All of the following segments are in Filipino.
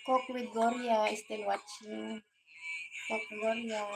Cook with Gloria is still watching. Cook with Gloria.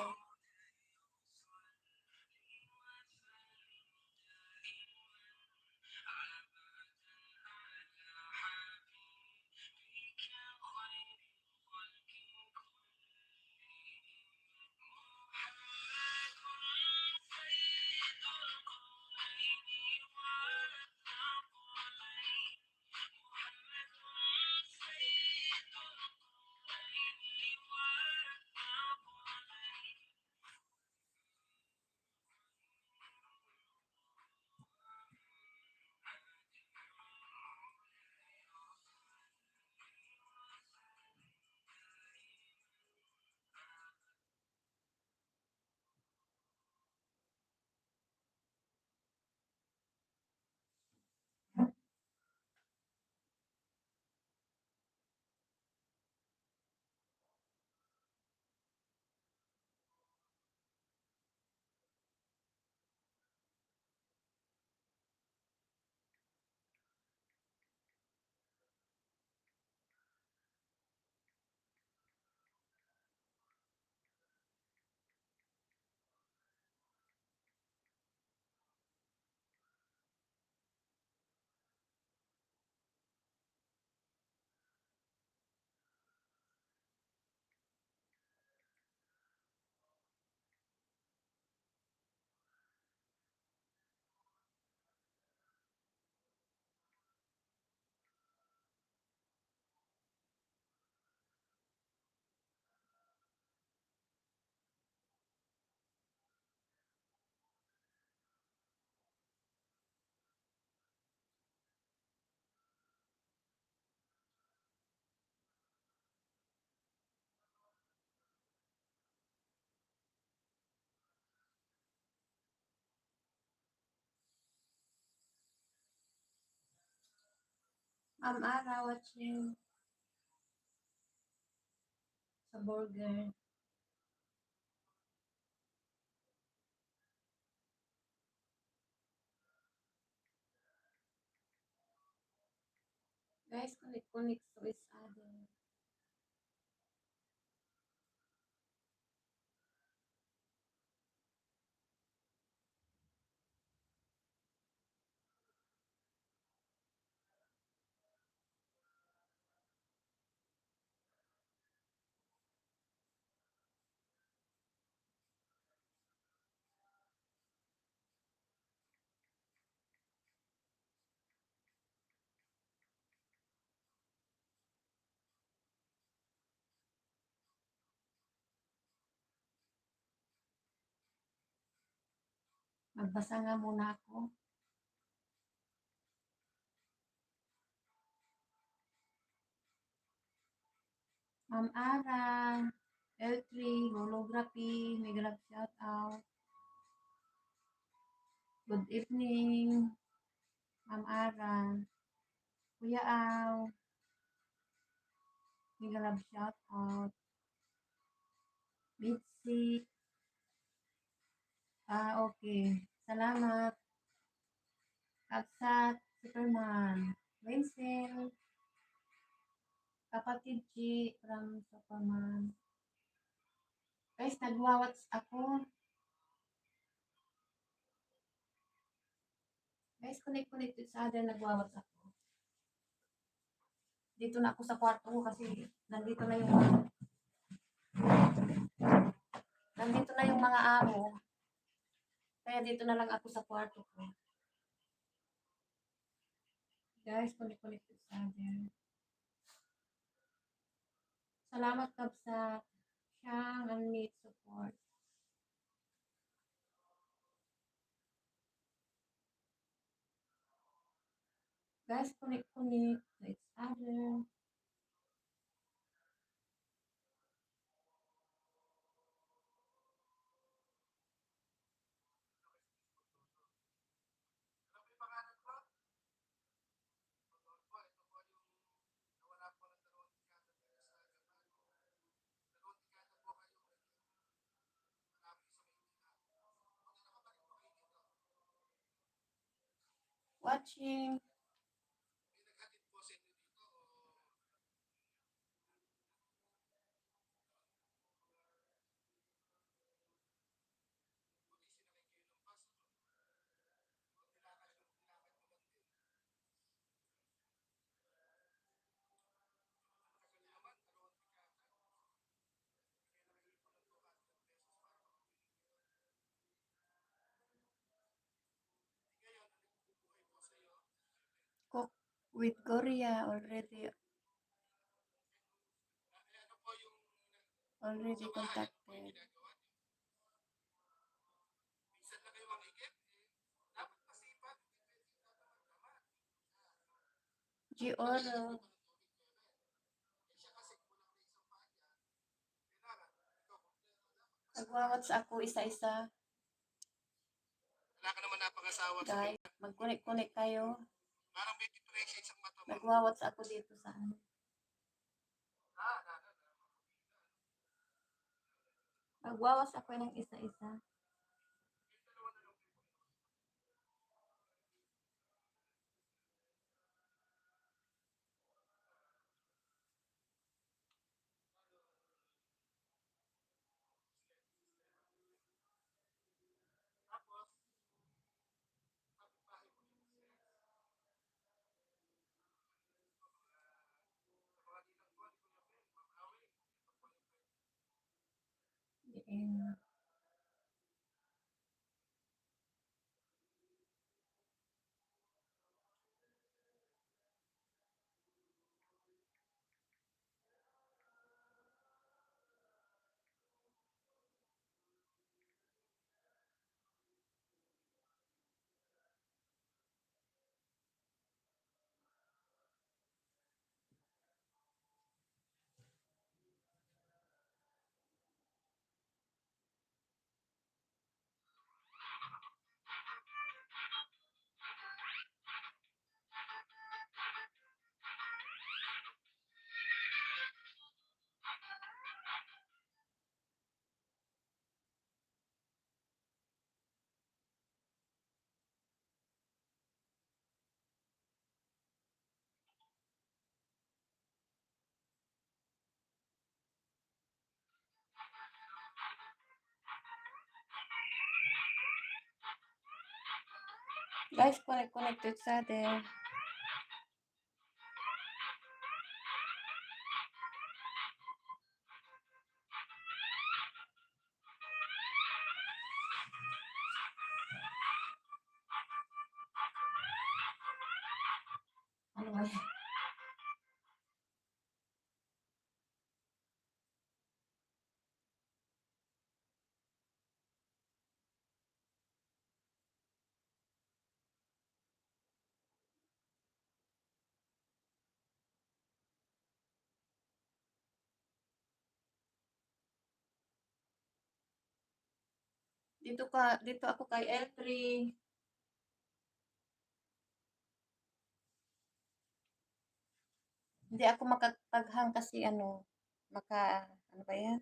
Ara watching sa burger. Guys, connect to each other. Magbasa nga muna ako. Ma'am Ara, L3, holography, mega shout out. Good evening, Ma'am Ara. Kuya Aw, mega shout out. Mitzi, okay. Salamat. Kagsat, Superman. Wenzel, kapatid G from Superman. Guys, nagwawats ako. Guys, connect sa other, nagwawats ako. Dito na ako sa kwarto ko kasi nandito na yung mga amo. Kaya dito na lang ako sa kwarto ko. Guys, connect sa other. Salamat Kabsat. Siyang unmute support. Guys, connect to each other. Watching. with Korea already contacted. Gioro, nagwawats ako isa-isa. Wala ka naman napag-asawa sa Guys, ganyan. mag-connect-connect kayo. Parang may differentiate sa mata mo. Nagwawats ako dito sa ano. Nagwawas ako ng isa-isa. Diin. Guys, connect to each other. Ano ba yan? Dito ako kay L3. Hindi ako makataghang kasi ano ba yan?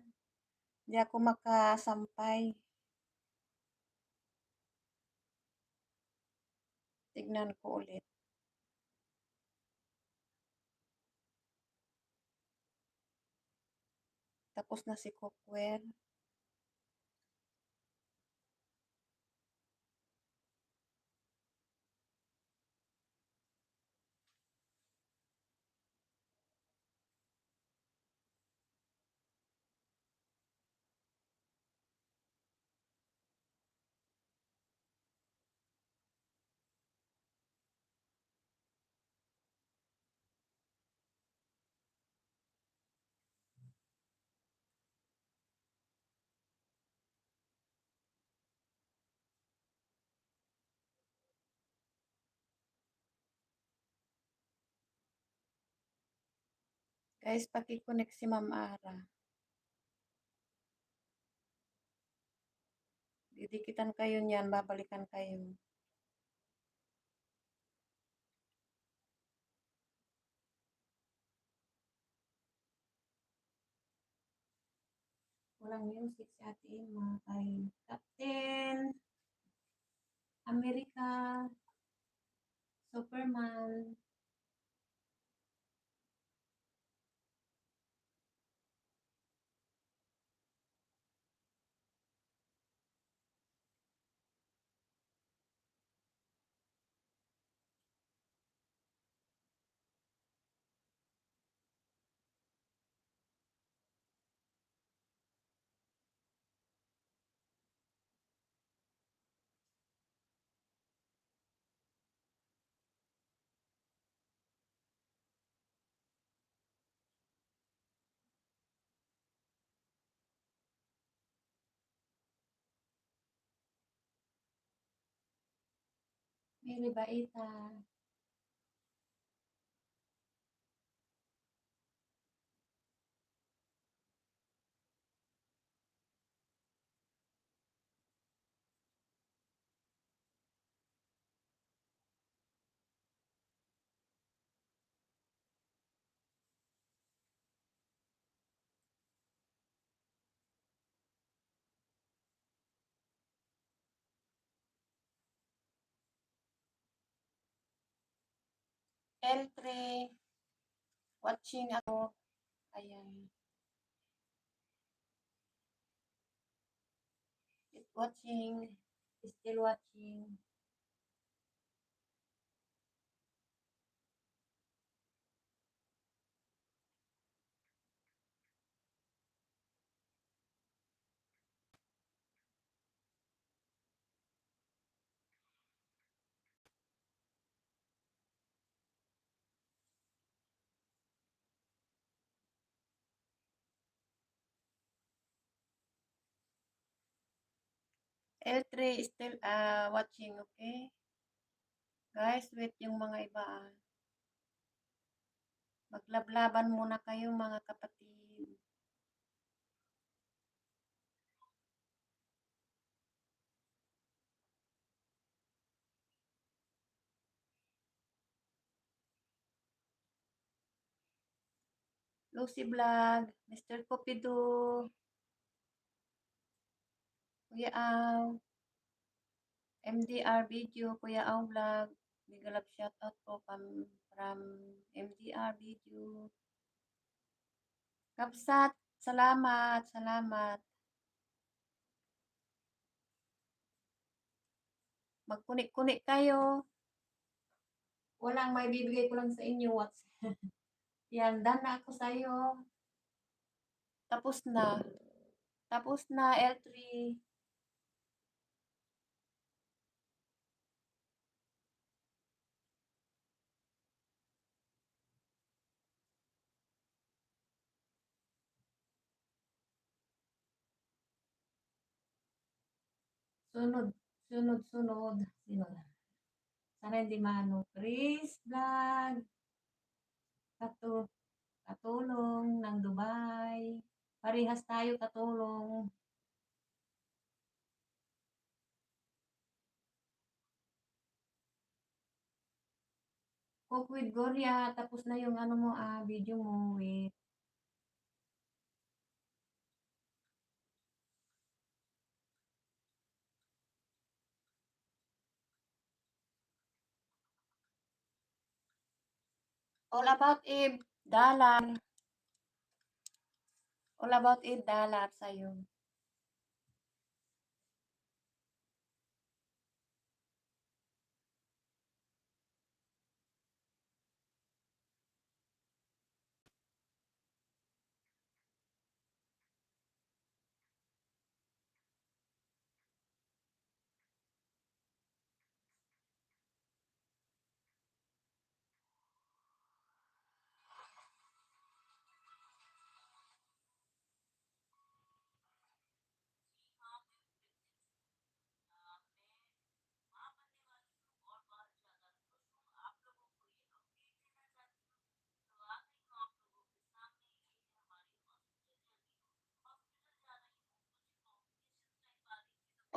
Hindi ako makasampay. Tignan ko ulit. Tapos na si Cookware. Guys, paki-connect si Ma'am Ara. Didikitan kayo niyan, babalikan kayo. Walang music si Ate Ima kay Captain America, Superman. Libaita. L3, watching ako. Ayan. Watching, still watching. L3 still watching, okay? Guys, wait yung mga iba. Maglablaban muna kayo mga kapatid. Lucy Vlog, Mr. Copido, Kuya Aw, MDR Video, Kuya Aw Vlog, big love shout out po from MDR Video. Kapsat, salamat, salamat. Magkunik-kunik kayo. Walang may bibigay ko lang sa inyo. What's yan, done na ako sa'yo. Tapos na. Tapos na, L3. Sunod, sunod, sunod. Sino na? Sana hindi mano. Chris Vlog. Katulong ng Dubai. Parehas tayo katulong. Cook with Gloria. Tapos na yung ano mo, video mo. Wait. All about Eve. Dollar. All about Eve. Dollar sa'yo.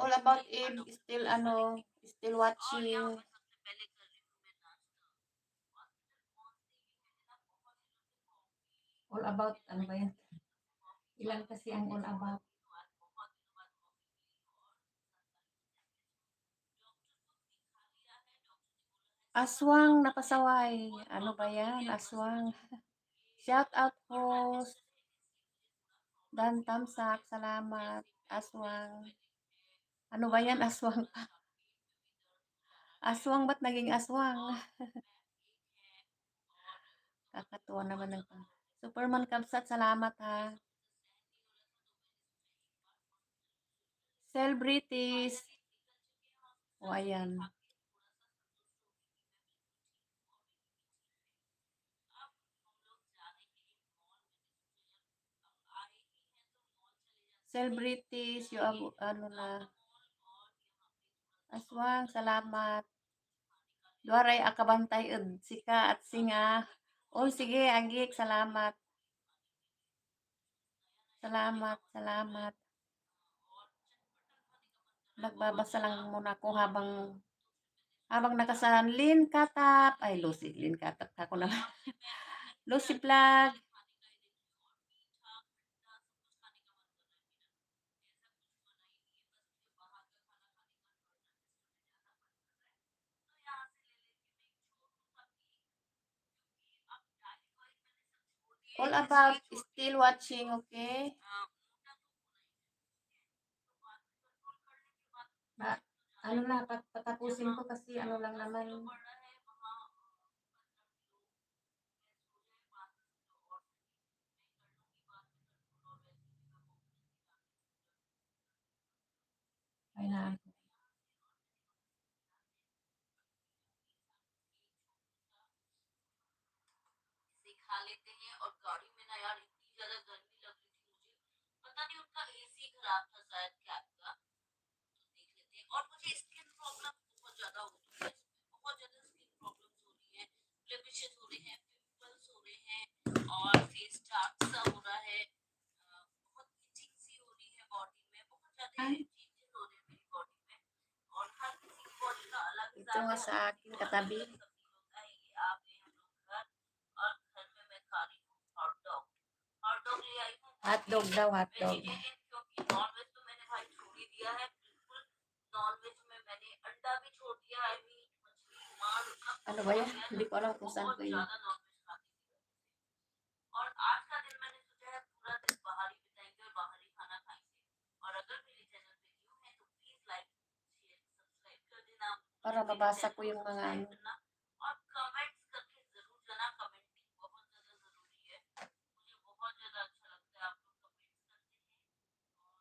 All about Eve. Still still watching. All about, ano ba yan? Ilan kasi ang all about? Aswang napasaway. Ano ba yan? Aswang. Shout out host. Dan Tamsak. Salamat. Aswang. Ano ba yan? Aswang. Aswang ba't naging aswang? Kakatuwa naman ng Superman Kabsat. Salamat ha. Celebrities. O ayan. Celebrities. Yung ano na. Aswang. Salamat. Duaray akabantay ed sika at singa. Oh, sige agik, salamat. Salamat, salamat. Nagbabasa lang muna ako habang nakasalan. Lin Katap, ay Lucy, Lin Katap ako na. Lucy Vlog. All about still watching, okay? Na, ano na, patapusin ko kasi ano lang naman. Ay na. खा लेते हैं और गाड़ी में ना यार इतनी ज्यादा गर्मी लग रही थी मुझे पता नहीं उनका एसी खराब था शायद कैब का तो देख लेते हैं और मुझे स्किन प्रॉब्लम बहुत ज्यादा हो रही है बहुत ज्यादा स्किन प्रॉब्लम्स हो रही है ब्लेमिशेस हो रहे हैं पिंपल्स हो रहे हैं और फेस डार्क सा हो रहा है बहुत इचिंग सी हो रही है बॉडी में बहुत ज्यादा Ay, चेंजेस हो रहे हैं मेरी बॉडी में और हर किसी की बॉडी का अलग ito हिसाब nga है sa हर akin किसी को अलग katabi. अलग सा फील होता है ये आ गए हम लोग घर और घर में मैं खा रही हूँ हॉट डॉग ले आई हूँ Hotdog daw, hotdog. वेजिटेरियन क्योंकि नॉनवेज तो मैंने भाई छोड़ ही दिया है बिल्कुल नॉनवेज में मैंने अंडा भी छोड़ दिया है मीट मछली मांस सब Ano कुछ ba छोड़ yan? दिया है Hindi ko alam kung saan बहुत ko yun. ज्यादा नॉनवेज खाती थी और आज का दिन मैंने सोचा है पूरा दिन बाहर ही बिताएंगे और बाहर ही खाना खाएंगे और अगर मेरे चैनल पे न्यू है तो प्लीज लाइक शेयर सब्सक्राइब कर देना Para मेरे mabasa चैनल ko को yung mga सब्सक्राइब ano. करना और कमेंट्स करके जरूर जाना कमेंटिंग बहुत ज्यादा जरूरी है मुझे बहुत ज्यादा अच्छा लगता है आप लोग कमेंट्स करते हैं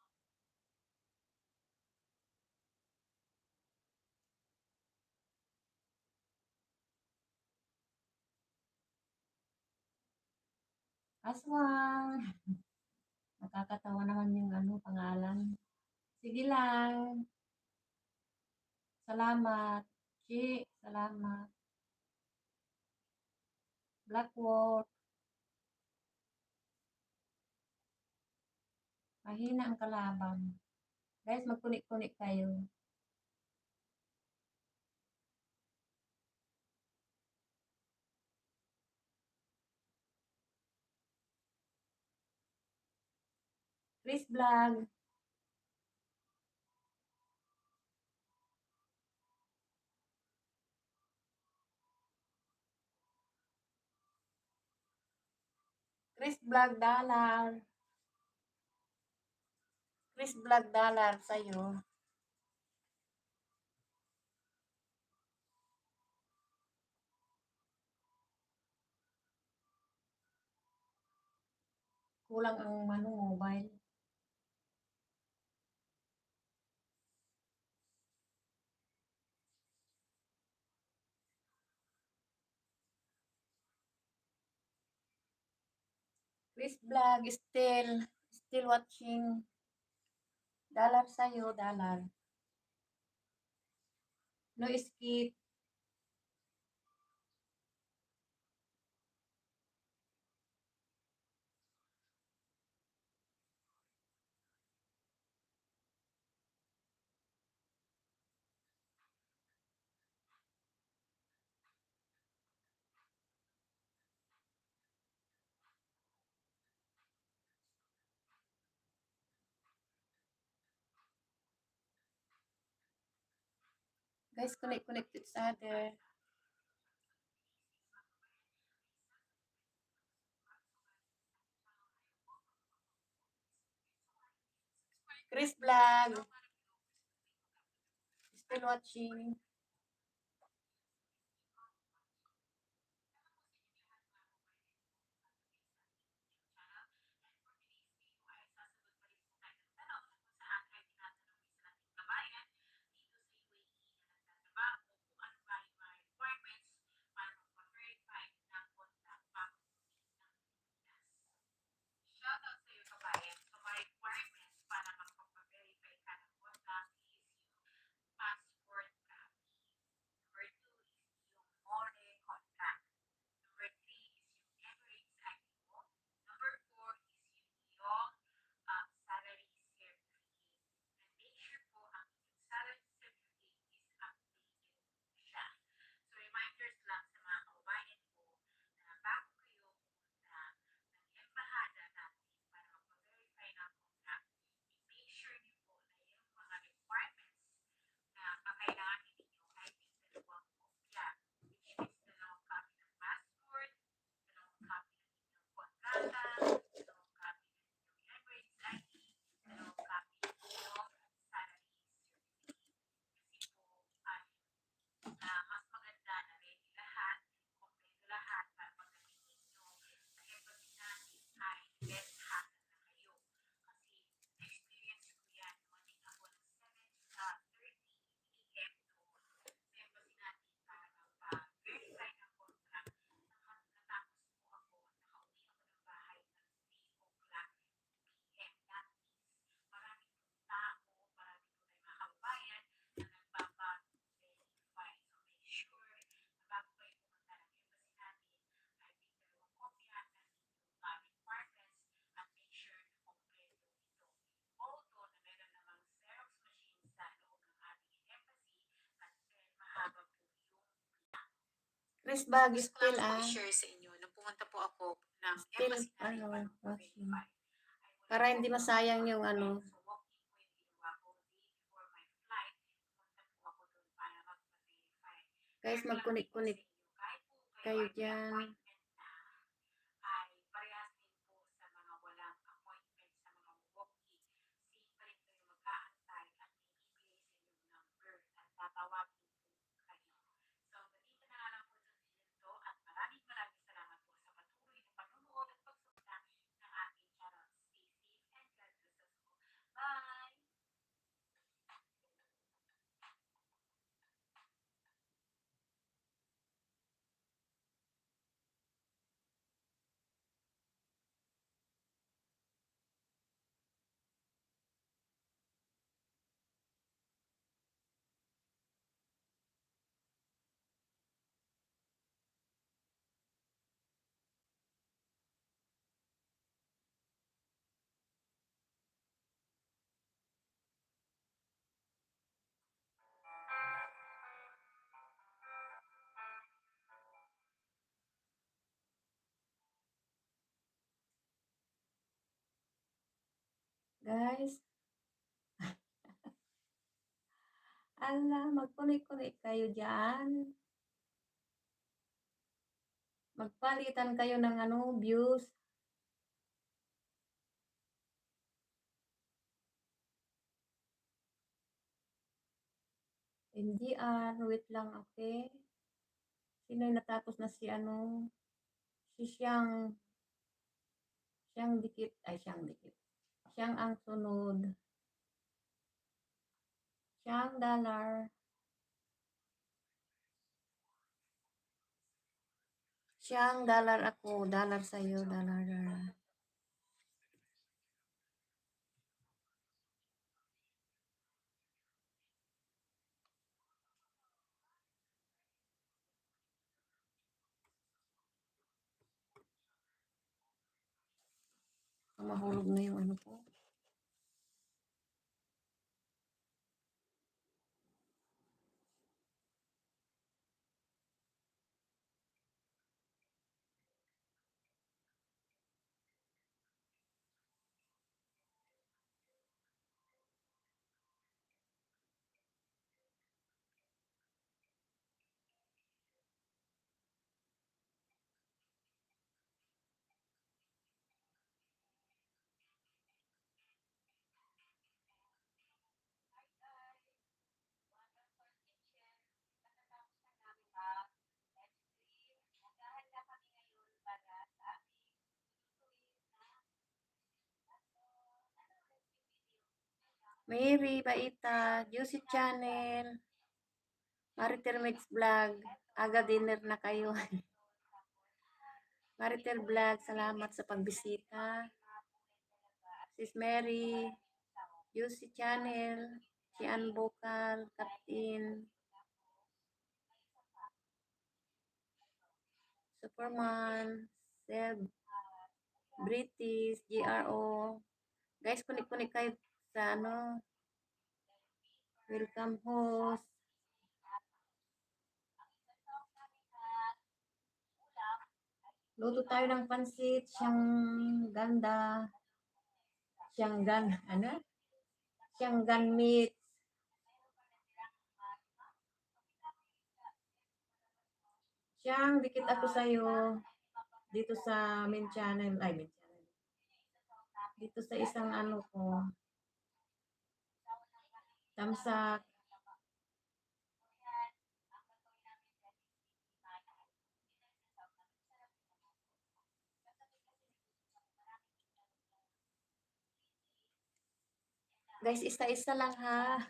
Aswang. Nakakatawa naman yung ano, pangalan. Sige lang. Salamat. Chi, salamat. Blackwork. Mahina ang kalaban. Guys, magkunik-kunik kayo. Chris Vlog. Chris Vlog dollar. Chris Vlog dollar sa'yo. Kulang ang ano, mobile. Chris Vlog, still watching. Dollar sa'yo, dollar. No skip. Guys, connect to each other. Chris Vlog. Still watching. Chris Bag Gusto ko still lang po i-share sa inyo. Nung pumunta po ako ng still embassy natin, ano, watching. Para hindi masayang yung ano. So, walking po yung ginawa ko. Before my flight, pumunta po ako doon para mag-verify. Guys, magkunik-kunik kayo dyan. Ay parehas din po sa mga walang appointment sa mga walkie. Same pa rin kayo mag-aantay at may ibigay sa inyong number at tatawagin po kayo. So, ganito na nga lang po sa video to at maraming salamat po sa patuloy na panunood at pagsuporta ng aking channel. Stay safe and God bless us all. Bye! Guys. Ala, magkunik-kunik kayo dyan. Magpalitan kayo ng ano, views. NGR, wait lang, okay? Sino yung natapos na si ano? Si Siyang dikit. Ay, Siyang dikit. Siyang ang sunod. Siyang dollar. Siyang dollar ako. Dollar sa'yo. Dollar. Mahulog na yung ano ko. Mary, Baita, Juicy Channel, Maritel Mix Vlog, aga dinner na kayo. Maritel Vlog, salamat sa pagbisita. Sis Mary, Juicy Channel, si Ann Bukal, Captain, Superman, Seb, British, GRO. Guys, kunik-kunik kayo sa ano, welcome host. Luto tayo ng pansit, siyang ganda. Ano? Siyanggan meat. Siyang, dikit ako sa'yo. Dito sa main channel. Ay, main channel. Dito sa isang ano ko. Tamsak. Guys, isa-isa lang ha.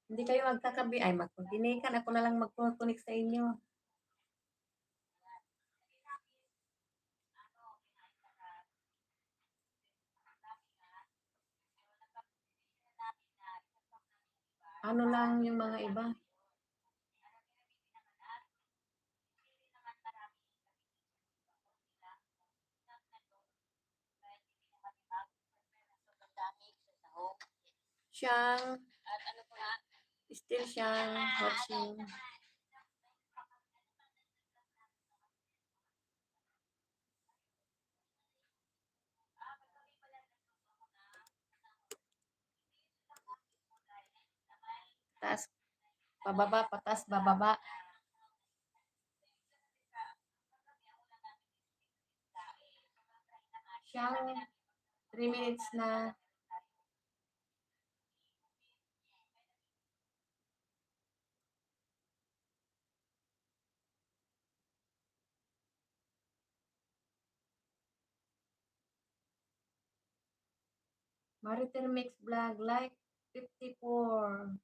Hindi kayo magkakabi. Ay, magkutinikan. Ako na lang magkukunik sa inyo. Ano lang yung mga iba. Siyang, still siyang watching. Pababa, patas, bababa. Siyang 3 minutes na. Mariter Mix Vlog, like 54.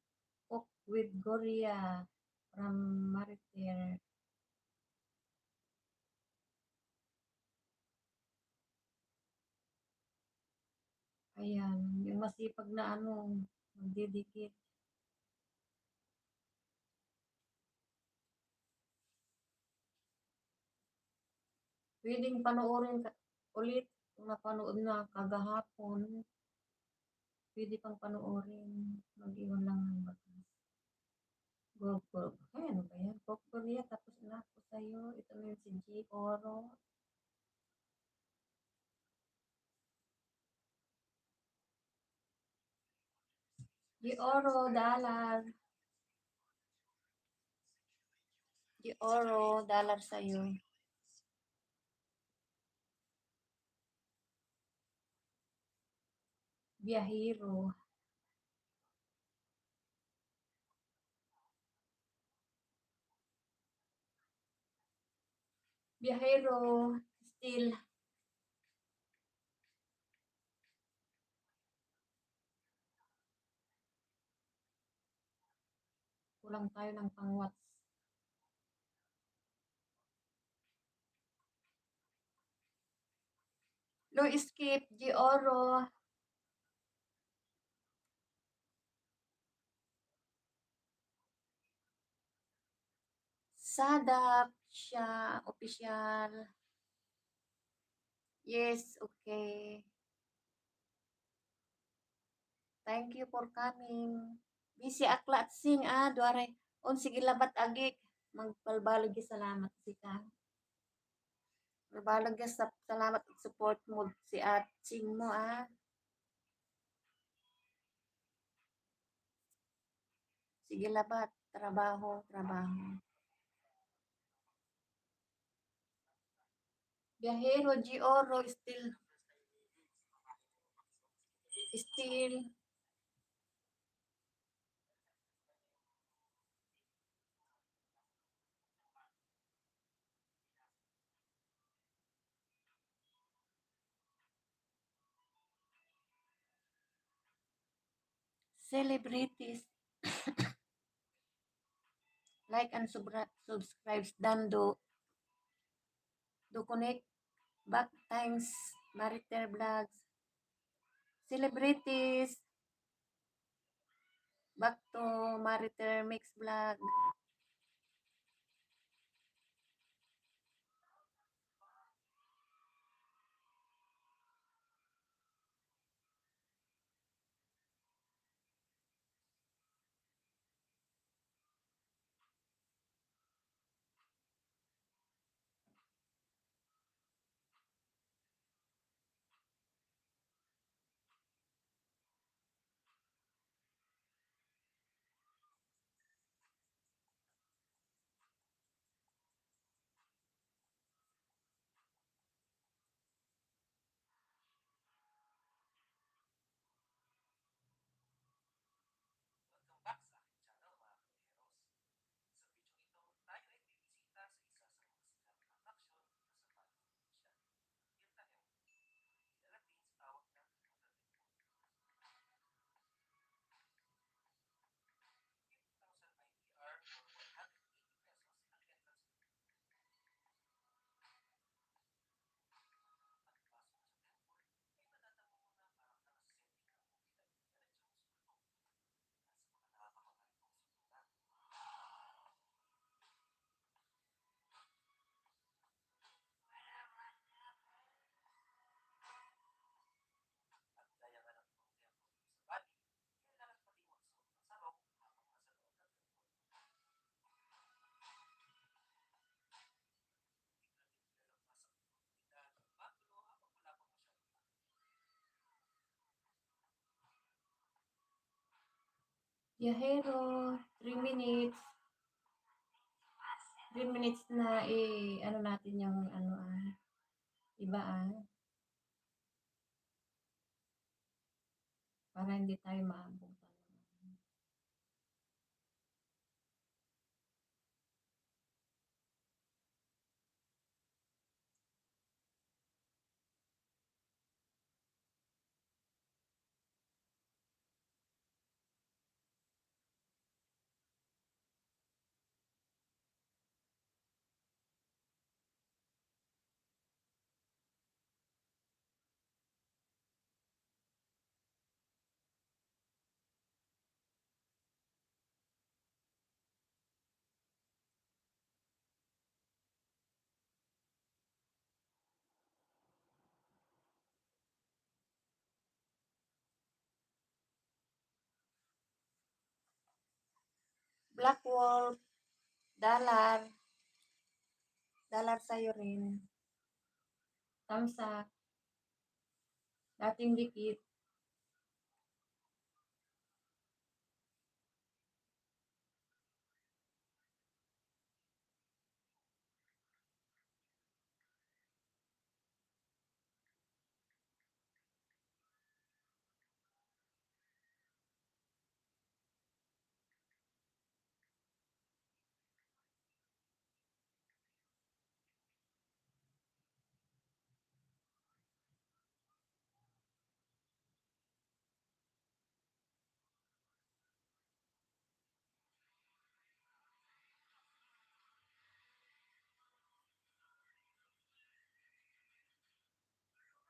Cook with Goria from Mariter. Ayan, yung masipag na ano, magdidikit. Pwedeng panoorin ulit kung napanood na kagahapon. Pwede pang panoorin. Mag-iwan lang ng batas. Go. Ay, ano ba yan? Go Korea, tapos na ako sa'yo. Ito na yun si G. Oro. G. Oro, dollar. G. Oro, dollar sa'yo. Biyahero. Biyahero, still. Kulang tayo ng pang-watts. No escape, G. Oro. Sadap siya, official. Yes, okay. Thank you for coming. Busy akla at sing duare. On sige labat agik. Magbalbalag yung salamat si ka. Balbalag yung salamat at support mo si at sing mo Sige labat. Trabaho. Biyahero, G. Oro, still. Celebrities. Like and subscribe. Do connect. Back times. Mariter Vlogs. Celebrities. Back to Mariter Mix Vlog. Yahero, 3 minutes. 3 minutes na ano natin yung ano iba para hindi tayo maabutan. Black Wolf, dollar. Dollar sa'yo rin. Tamsa, dating dikit.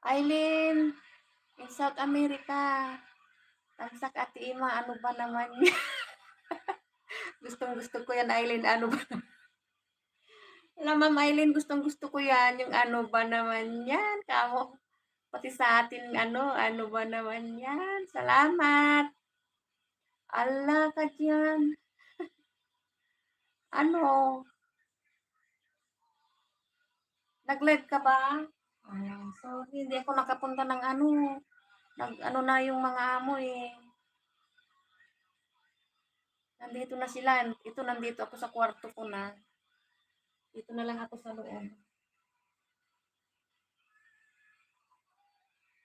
Eileen, in South America. Tamsak Ate Ima, ano ba naman yan? Gustong gusto ko yan, Eileen, ano ba? Alam, Ma'am Eileen, gustong gusto ko yan. Yung ano ba naman yan? Kamo, pati sa atin, ano ba naman yan? Salamat. Allah ka dyan. Ano? Nag-live ka ba? Sorry, hindi ako nakapunta ng ano. Nag-ano na yung mga amo eh. Nandito na sila. Ito, nandito ako sa kwarto ko na. Dito na lang ako sa loob.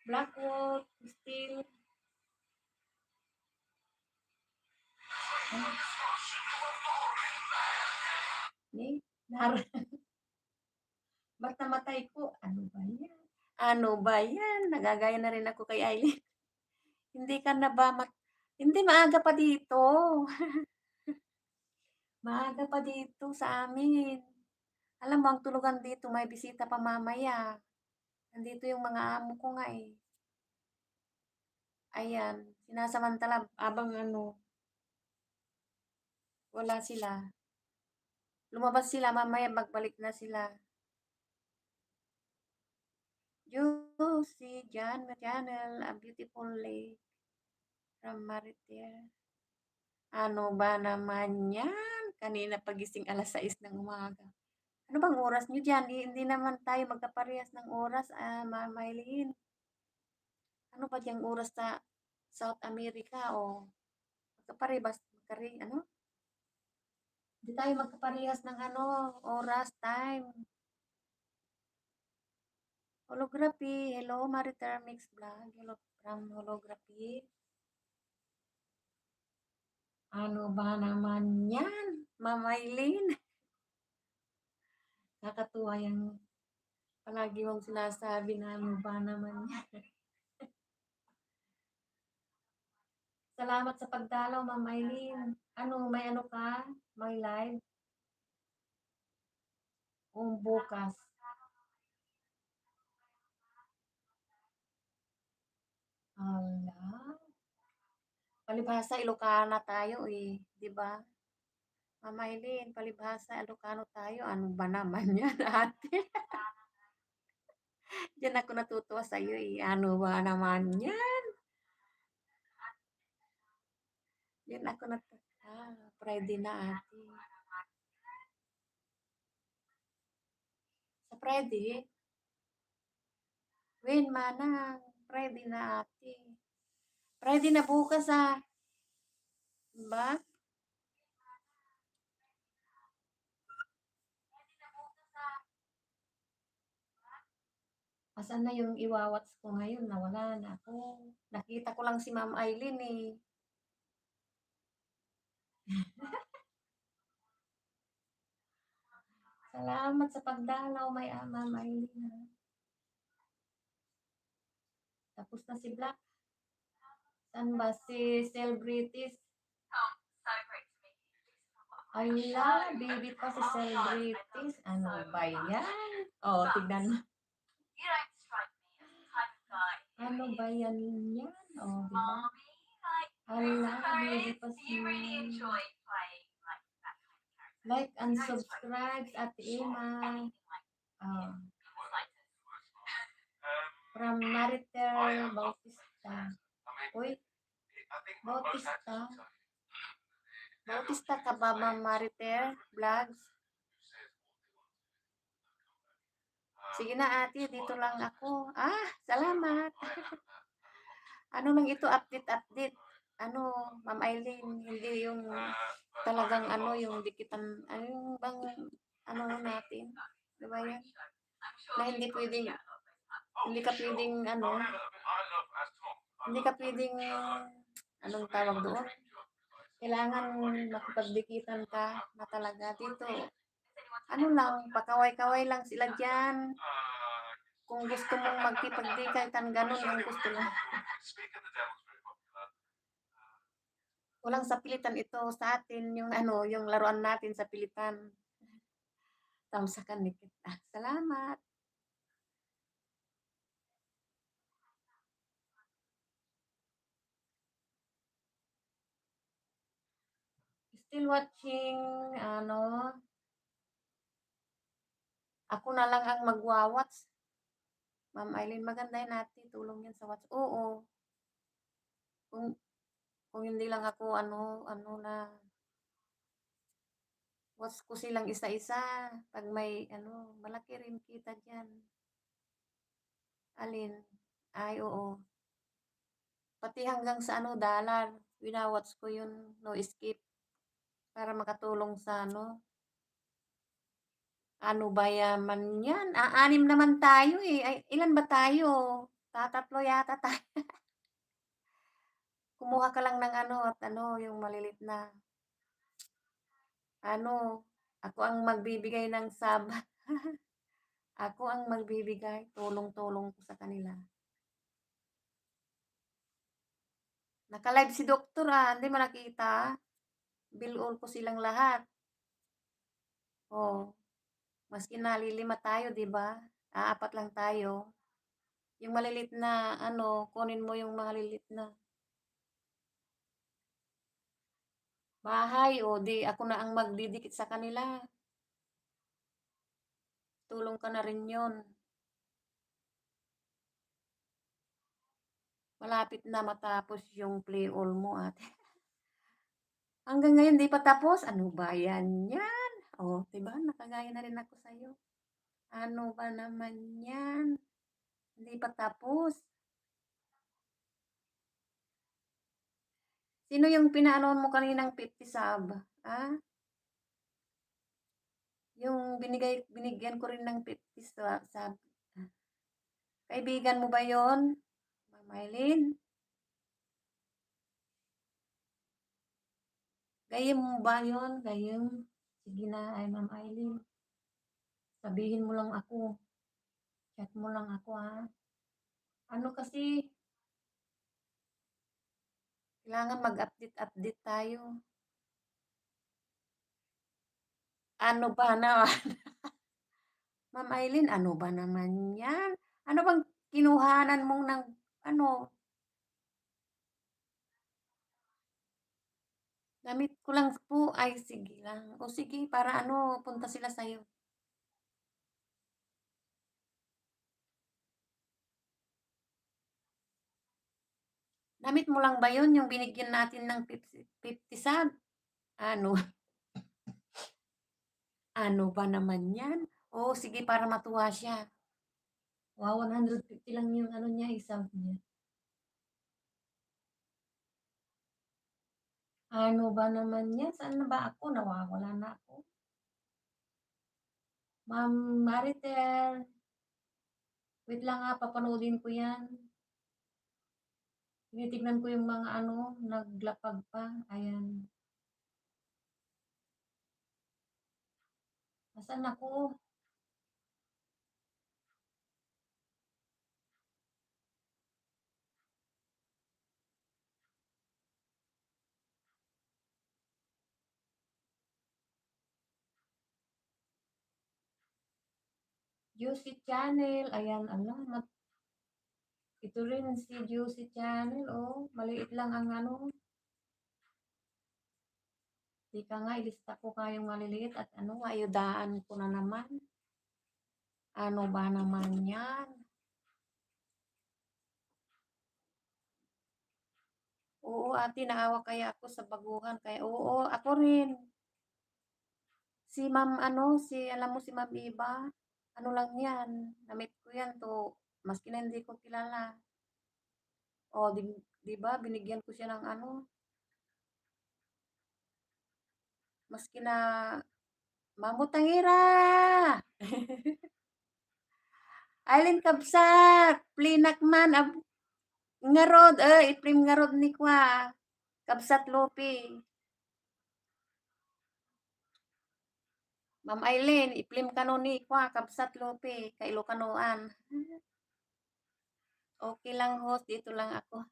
Black Wolf, still. Ni, ba't namatay ko? Ano ba yan? Ano ba yan? Nagagaya na rin ako kay Eileen. Hindi ka na ba hindi, maaga pa dito. Maaga pa dito sa amin. Alam mo, ang tulugan dito, may bisita pa mamaya. Nandito yung mga amo ko nga eh. Ayan, sinasamantala abang wala sila. Lumabas sila, mamaya magbalik na sila. Juicy Channel, a beautiful lake from Maritir. Ano ba naman yan? Kanina pagising 6:00 ng umaga. Ano bang oras nyo dyan? Hindi naman tayo magkaparehas ng oras, Ma'am Eileen. Ano ba diyang oras sa South America o magkaparehas, ano? Hindi tayo magkaparehas ng oras, time. Holography. Hello, Maritar Mix Vlog. Hello from Holography. Ano ba naman yan, Ma'am Eileen? Nakakatuwa yung palagi mong sinasabi na ano ba naman yan. Salamat sa pagdalaw, Ma'am Eileen. May ano ka? May live? Bukas. Hala. Palibhasa, Ilocana tayo eh. Di ba? Ma'am Eileen, palibhasa, Ilocano tayo. Ano ba naman yan, ate? Diyan ako natutuwa sa iyo eh. Ano ba naman yan? Diyan ako natutuwa. Friday na ate. Sa Friday, Win, manang. Friday na ate. Friday na bukas Diba? Asan na yung iwawats ko ngayon? Nawala na ako. Nakita ko lang si Ma'am Eileen eh. Salamat sa pagdalaw, Ma'am Eileen. Ha? Tapos na si Black. Saan ba si Celebrities? Ala, baby pa si Celebrities. Ano ba yan? Oh, tignan mo. You don't strike me as the type of guy who Ano ba is yan yan? Oh, diba? smarmy, like Ala, baby Rose. pa Do si... you really enjoy playing like that kind of character? Like and You don't strike me subscribe as at Ima. anything like Oh, in the slightest. from Maritel Bautista. Uy, Bautista. Bautista ka ba, Ma'am Maritel Vlogs? Sige na ate, dito lang ako. Ah, salamat. Ano lang ito, update. Ano, Ma'am Eileen, hindi yung talagang ano, yung dikitan, ano yung bang, ano natin. Diba yan? I'm sure Na hindi you probably pwedeng, get a lot of those puns. hindi ka pwedeng, ano, hindi ka pwedeng, anong tawag doon? Kailangan makipagdikitan ka na talaga dito. Ano lang, pakaway-kaway lang sila dyan. Kung gusto mong magkipagdikitan, ganun ang gusto lang. Walang sapilitan ito sa atin, yung ano, yung laruan natin sa pilitan. Tamsakan ni kita. Salamat. Still watching, ano, ako na lang ang magwawats. Ma'am Eileen, maganda yan natin. Tulong yan sa watch. Oo. Kung hindi lang ako, ano na, watch ko silang isa-isa. Pag may, ano, malaki rin kita dyan. Alin? Ay, oo. Pati hanggang sa, ano, dollar. Winawatch ko yun, no escape. Para makatulong sa, ano ba yaman yan? Anim naman tayo eh. Ay, ilan ba tayo? Tatatlo yata tayo. Kumuha ka lang ng ano at ano, yung malilit na. Ano, ako ang magbibigay ng sub. Ako ang magbibigay. Tulong-tulong ko sa kanila. Naka-live si Doktor hindi mo nakita. Bill all ko silang lahat. Oh, maski nalilima tayo, di ba? Apat lang tayo. Yung malilit na, ano, kunin mo yung malilit na. Bahay, o di ako na ang magdidikit sa kanila. Tulong ka na rin yun. Malapit na matapos yung play all mo ate. Hanggang ngayon di pa tapos. Ano ba yan yan? O, diba? Nakagaya na rin ako sa'yo. Ano ba naman yan? Hindi pa tapos. Sino yung pinaanoon mo kaninang 50 sub? Ah? Yung binigyan ko rin ng 50 sub. Kaibigan mo ba yon, Ma'am Eileen? Gayem mo ba yon? Gayem? Sige na, ay Ma'am Eileen. Sabihin mo lang ako. Chat mo lang ako ha. Ano kasi, kailangan mag-update tayo. Ano ba na? Ma'am Eileen, ano ba naman yan? Ano bang kinuhanan mong ng, ano, damit ko lang po. Ay, sige lang. O sige, para ano, punta sila sa'yo. Damit mo lang ba yun, yung binigyan natin ng 50 sub? Ano? Ano ba naman yan? O sige, para matuwa siya. Wow, 150 lang yung ano niya, isang niya. Ano ba naman yan? Saan na ba ako? Nawawala na ako. Ma'am Maritel, wait lang nga, papanoodin ko yan. Tinitignan ko yung mga ano, naglapag pa. Ayan. Nasaan ako? Juicy Channel. Ayan, ala. Ito rin si Juicy Channel. Oh, maliit lang ang ano. Tika nga, ilista ko kayong maliliit at ano, ayudaan ko na naman. Ano ba naman yan? Oo, ate, naawa kaya ako sa baguhan. Kaya, oo, ako rin. Si Ma'am, ano, alam mo si Ma'am Iba? Ano lang yan? Namit ko yan to. Maski na hindi ko kilala. O, di ba, binigyan ko siya ng ano, maski na, Mamutangira! Alin kabsat, plinakman, ngarod, iprim ngarod ni kwa, kabsat lopi. Ma'am Aileen, iplim kano ni kwa, kabsat lopi, kailo kanoan. Okay lang host, dito lang ako.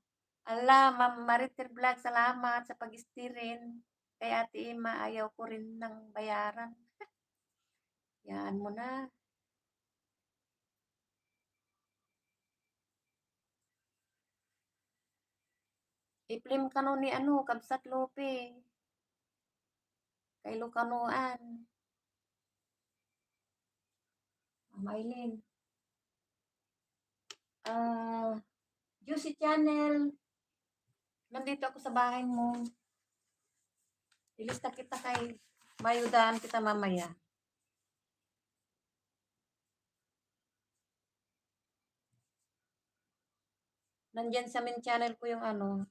Ala, Ma'am Maritel Vlog, salamat sa pag-stirin. Kay Ate Ima, ayaw ko rin ng bayaran. Yan mo na. Iplim kano ni ano, kabsat lopi. Kailo kanoan. Ma'am Aileen. Juicy Channel. Nandito ako sa bahay mo. Ilista kita kay mayudaan kita mamaya. Nandyan sa main channel ko yung ano.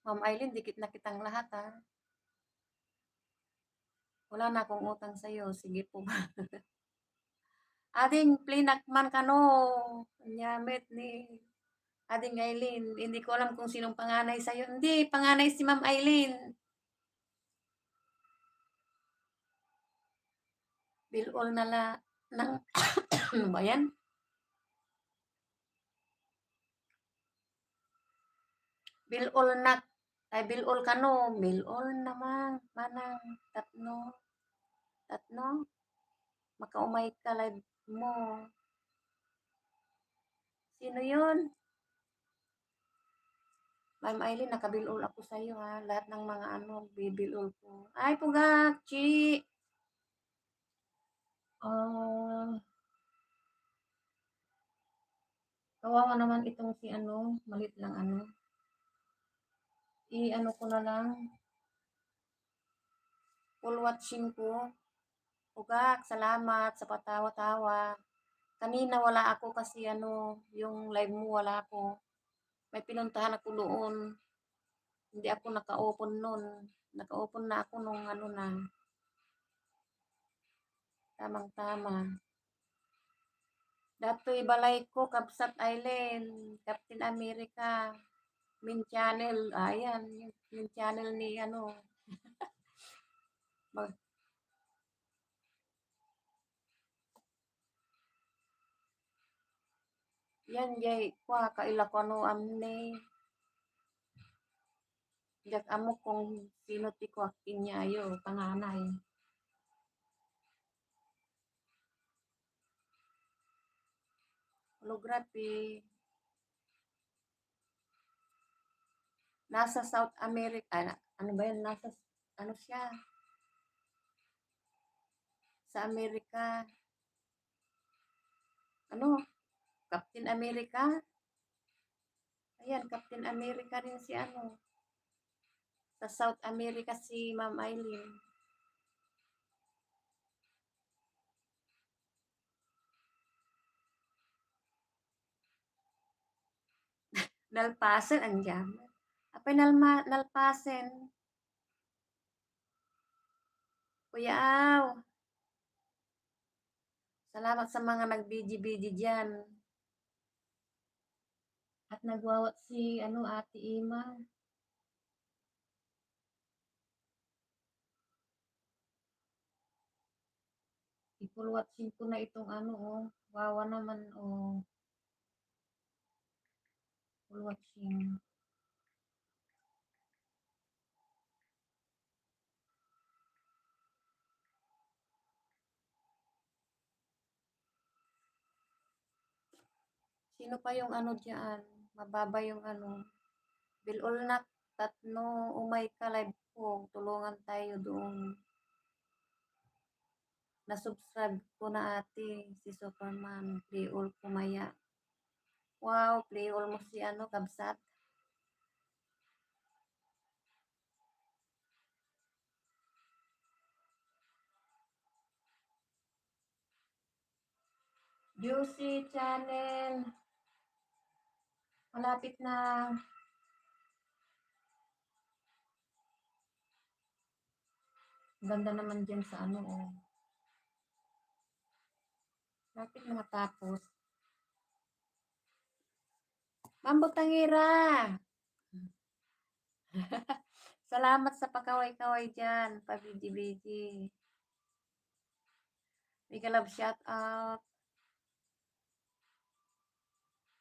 Ma'am Aileen, dikit na kitang lahat ha. Wala na akong utang sa'yo. Sige po ba? Ading plinakman ka no. Nyamit ni Ading Aileen. Hindi ko alam kung sinong panganay sa'yo. Hindi, panganay si Ma'am Aileen. Bilol na la ng ano ba yan? Bilol na ay bilol ka no. Bilol naman. Manang tatno. Makaumay ka live mo. Sino yun? Ma'am Aileen, nakabilol ako sa iyo ha. Lahat ng mga ano, bibilol ko. Ay, pugak, chi. Kawawa naman itong si ano, malit lang ano. I-ano ko na lang. Full watching ko. Pugak, salamat sa patawa-tawa. Kanina wala ako kasi ano, yung live mo wala ako. May pinuntahan ako doon. Hindi ako naka-open nun. Naka-open na ako nung ano na. Tamang-tama. Dato'y balay ko, Kabsat Island, Captain America, Min Channel, ayan, yung Min Channel ni ano. Mag, yan, jay, kwa, kaila ko ano, amne. Jak amo kung sino ti kwa kinyayo, panganay. Holography. Nasa South America, ano ba yan, nasa, ano siya, sa Amerika. Ano, Captain America? Ayan, Captain America rin si ano. Sa South America si Ma'am Aileen. Nalpasan, andiyan. Apay nalpasen. Kuya Aw, salamat sa mga nagbiji-biji diyan. At nagwawat si Ate Ima. I-full watching ko na itong wawa naman full watching. Sino pa yung diyan? Mababa yung Bilolnak, tatno, umay ka live ko. Tulungan tayo doon. Nasubscribe ko na ate, si Superman. Play all kumaya. Wow, play all mo si Kabsat. Juicy Channel. Malapit na. Ganda naman dyan sa Malapit na matapos. Mambo Tangira! Salamat sa pakaway-kaway dyan, pabidi-bidi. Mega love shout out.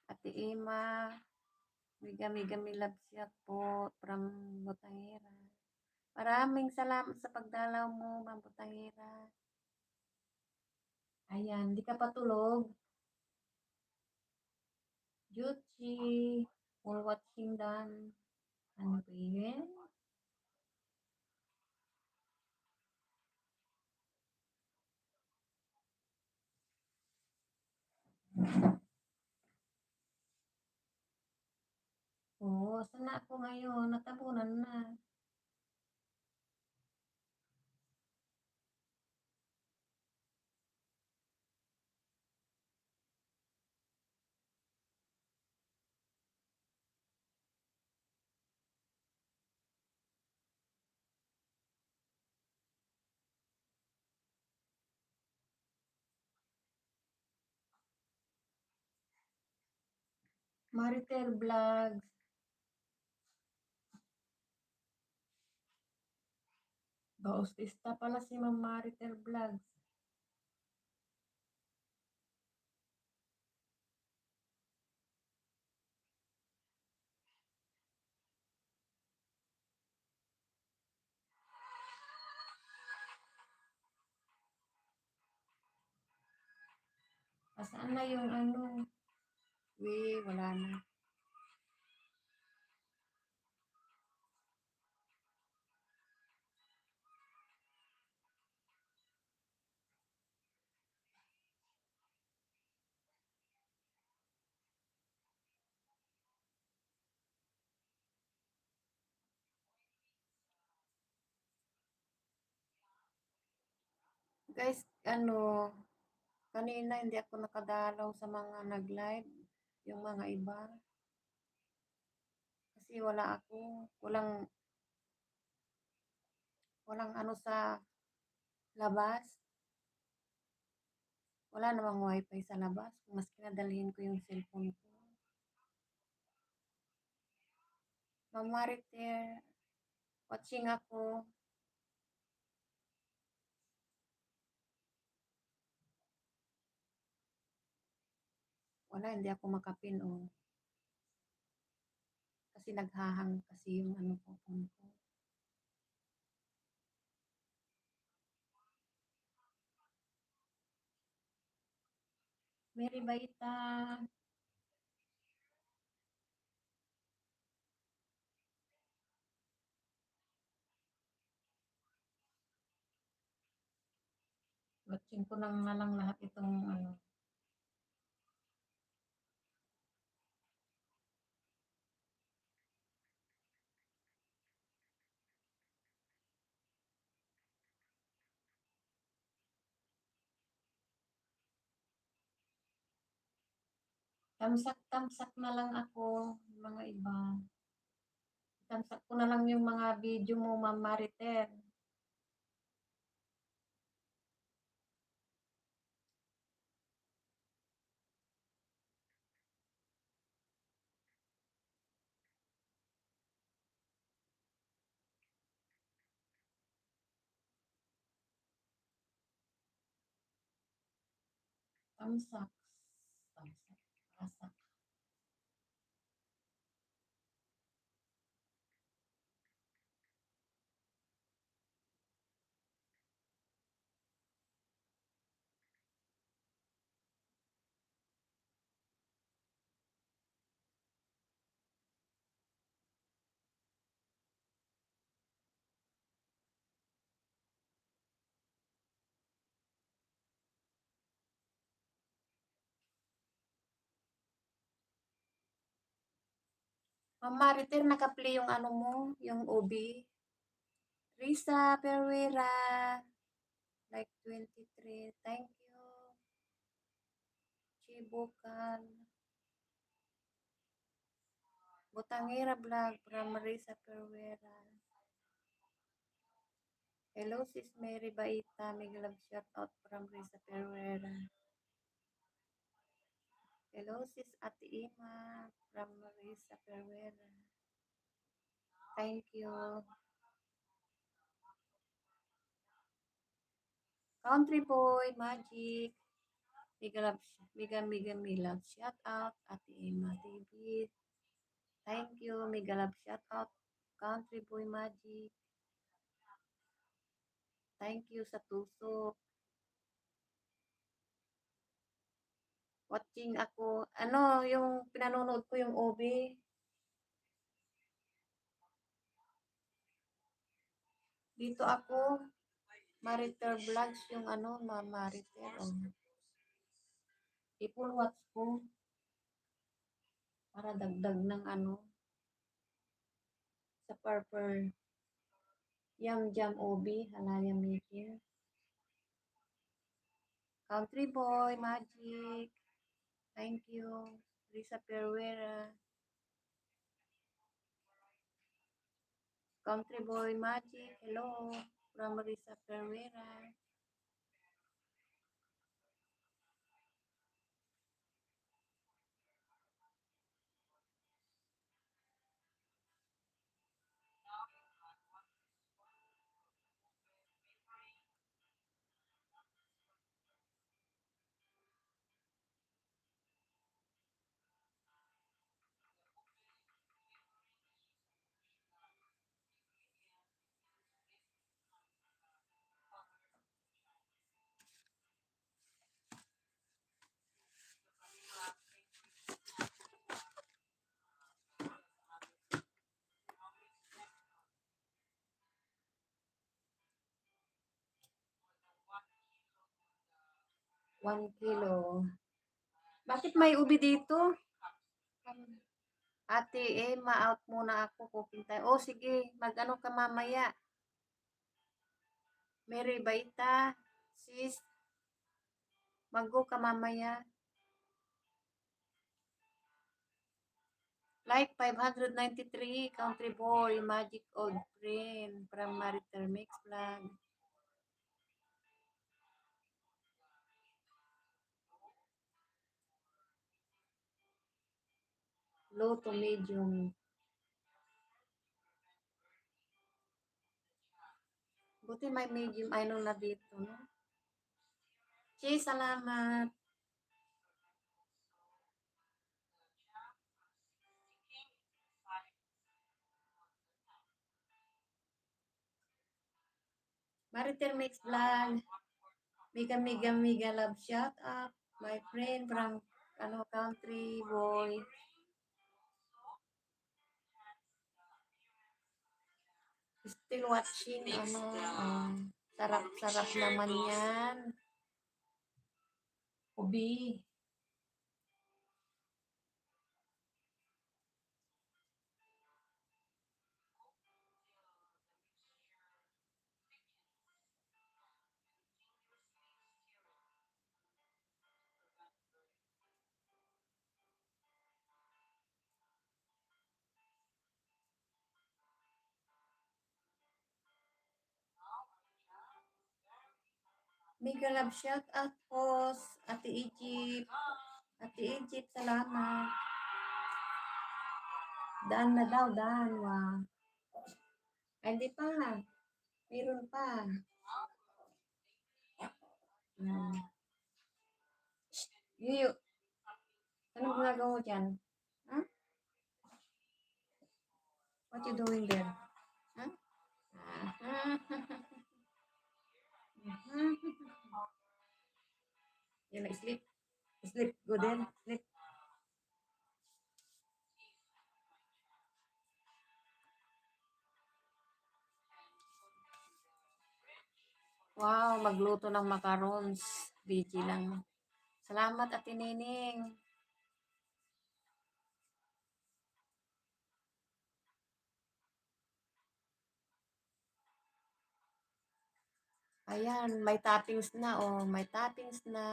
Ate Ima. Mega love shout po from Butangira. Maraming salamat sa pagdalaw mo, Ma'am Butangira. Ayan, di ka pa tulog. Juchi. All watching done. Ano ba yun? Oo, saan na ako ngayon? Natabunan na. Mariter Vlogs. Baustista pala si Ma'am Mariter Vlogs. Saan na yung wala na. Guys, kanina hindi ako nakadalaw sa mga nag-live, yung mga iba. Kasi wala ako, walang sa labas. Wala namang wifi sa labas, mas kinadalhin ko yung cellphone ko. Ma'am Mariter, watching ako. Wala, hindi ako makapin kasi naghahang kasi yung phone ko. Mary Baita. Watching ko na lang lahat itong tamsak-tamsak na lang ako. mga iba. Itansak ko na lang yung mga video mo, Ma'am Maritel. Tamsak. Tamsak. Tasak. Ma'am Maritel, naka-play yung ano mo, yung OB. Risa Pereira, like 23. Thank you. Chibukan. Butangira Vlog from Risa Pereira. Hello, sis Mary Baita. May love shout out from Risa Pereira. Hello, sis Ate Ima from Risa Pereira. Thank you. Country Boy Magic. Mega love shout out Ate Ima TV. Thank you. Mega love shout out Country Boy Magic. Thank you sa tusok. Watching ako. Ano, yung pinanonood ko yung OB. Dito ako. Mariter Vlogs yung ano, Mariter. Oh. People watch ko. Para dagdag ng ano. Sa Purple. Yam Jam OB. Halaya Making. Country Boy Magic. Thank you. Risa Pereira. Country Boy Magic. Hello. From Risa Pereira. One kilo. Bakit may ubi dito? Ate, ma-out muna ako. Cooking time. Oh, sige. Mag-ano ka mamaya. Mary Baita. Sis. Mag-go ka mamaya. Like 593. Country Boy. Magic Old Friend. From Maritel Mix Vlog. Low to medium. Buti may medium. Ano na dito, no? Cheese, salamat. Maritel Mix Vlog. Mega love shout out. My friend from ano country boy. Still watching ano. Sarap-sarap naman yan. Ubi. Mega love shout out po, Ate Egypt. Ate Egypt, salamat. Daan na daw, daan. Wow. Ay, hindi pa. Meron pa. Yan. Yuyo, anong ginagawa mo dyan? Huh? What you doing there? Huh? Yan, sleep. Sleep. Go then. Sleep. Wow, magluto ng macarons. Biji lang. Salamat, Ate Nining. Ayan, may toppings na, oh. May toppings na.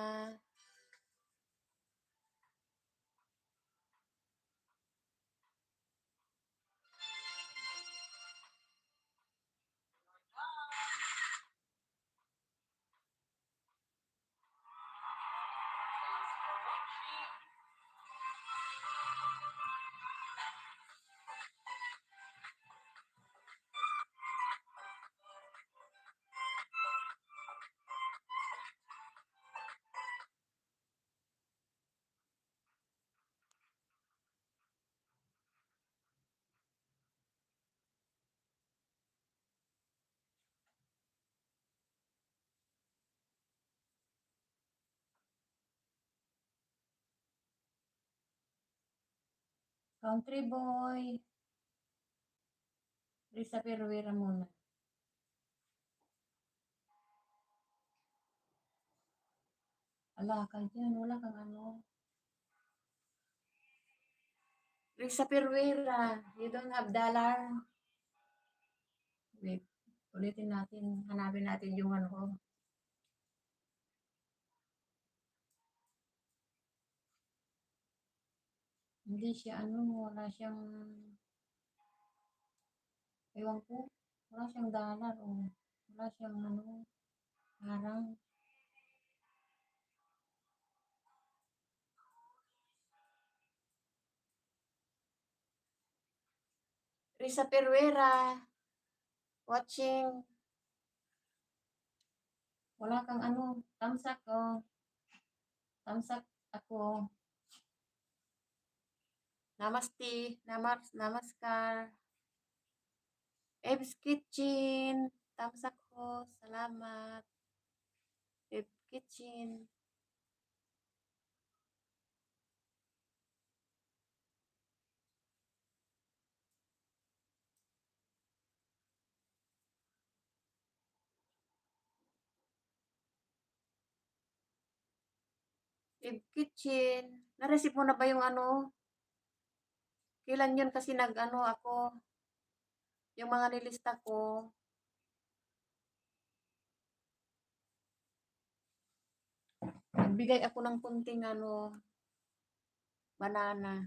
Country boy. Risa Peruera muna. Ala ka dyan, wala kang ano. Risa Peruera, you don't have dollar. Wait, ulitin natin. Hanapin natin yung ano ko. Hindi siya ano, wala siyang, ewan ko, wala siyang dollar o wala siyang ano, parang. Risa Peruera, watching. Wala kang ano, tamsak ko. Tamsak ako. Namaste, namaskar. Eb's Kitchen, tamsak ko, salamat. Eb's Kitchen. Eb's Kitchen. Na-receive mo na ba yung ano? Kailan yun kasi nag-ano ako? Yung mga nilista ko. Nagbigay ako ng kunting ano, banana.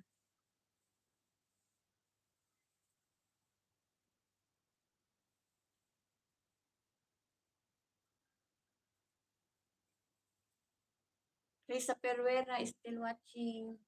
Risa Peruera is still watching.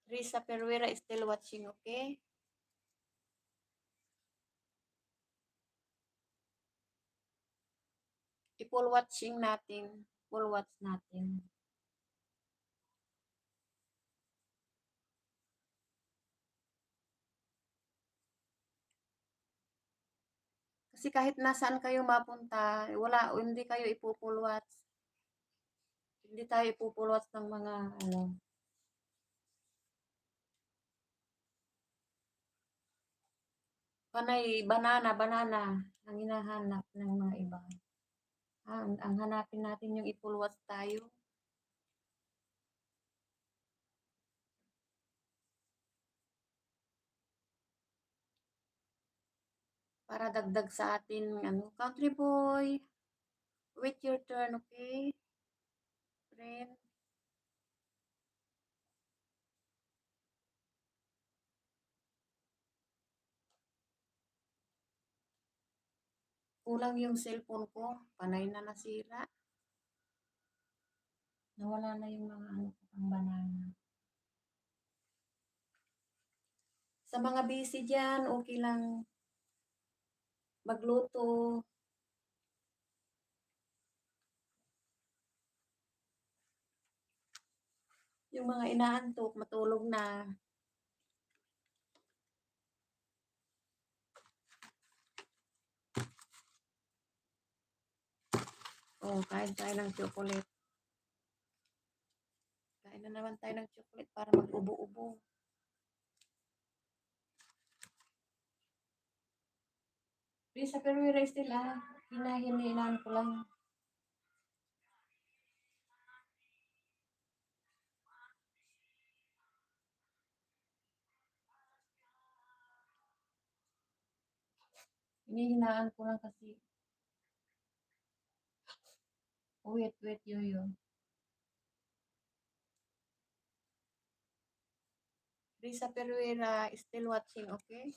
Risa Peruera is still watching, okay? I-full watching natin. Full watch natin. Kasi kahit nasaan kayo mapunta, wala, hindi kayo ipo-full watch. Hindi tayo ipo-full watch ng mga ano. Panay banana ang hinahanap ng mga iba. Ang hanapin natin yung i-full watch tayo. Para dagdag sa atin, ano, country boy. Wait your turn, okay? Friend. Kulang yung cellphone ko. Panay na nasira. Nawala na yung mga ano ko pang banana. Sa mga busy dyan, okay lang magluto. Yung mga inaantok, matulog na. Oh, kain tayo ng chocolate. Kain na naman tayo ng chocolate para mag-ubo-ubo. Please, sa Perwira still hinahinaan ko lang. Hinihinaan ko lang kasi. Oh, wait, yo. Risa Peruera still watching, okay?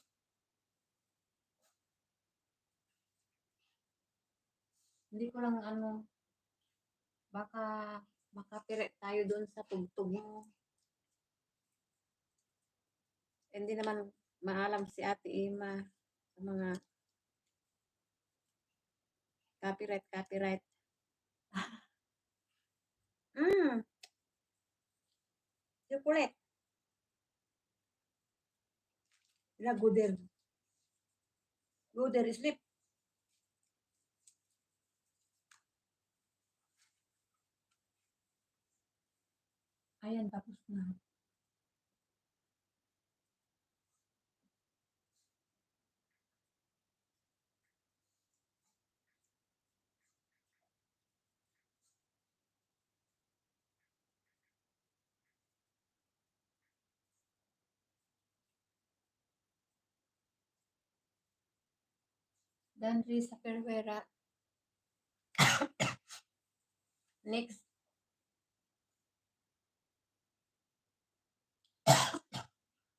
Hindi ko lang ano, baka makapiret tayo doon sa tugtog mo. Hindi naman maalam si Ate Ima sa mga copyright. Chocolate. La Guder. Guder, sleep. Ayan, tapos na. Dan Risa Peruera. Next.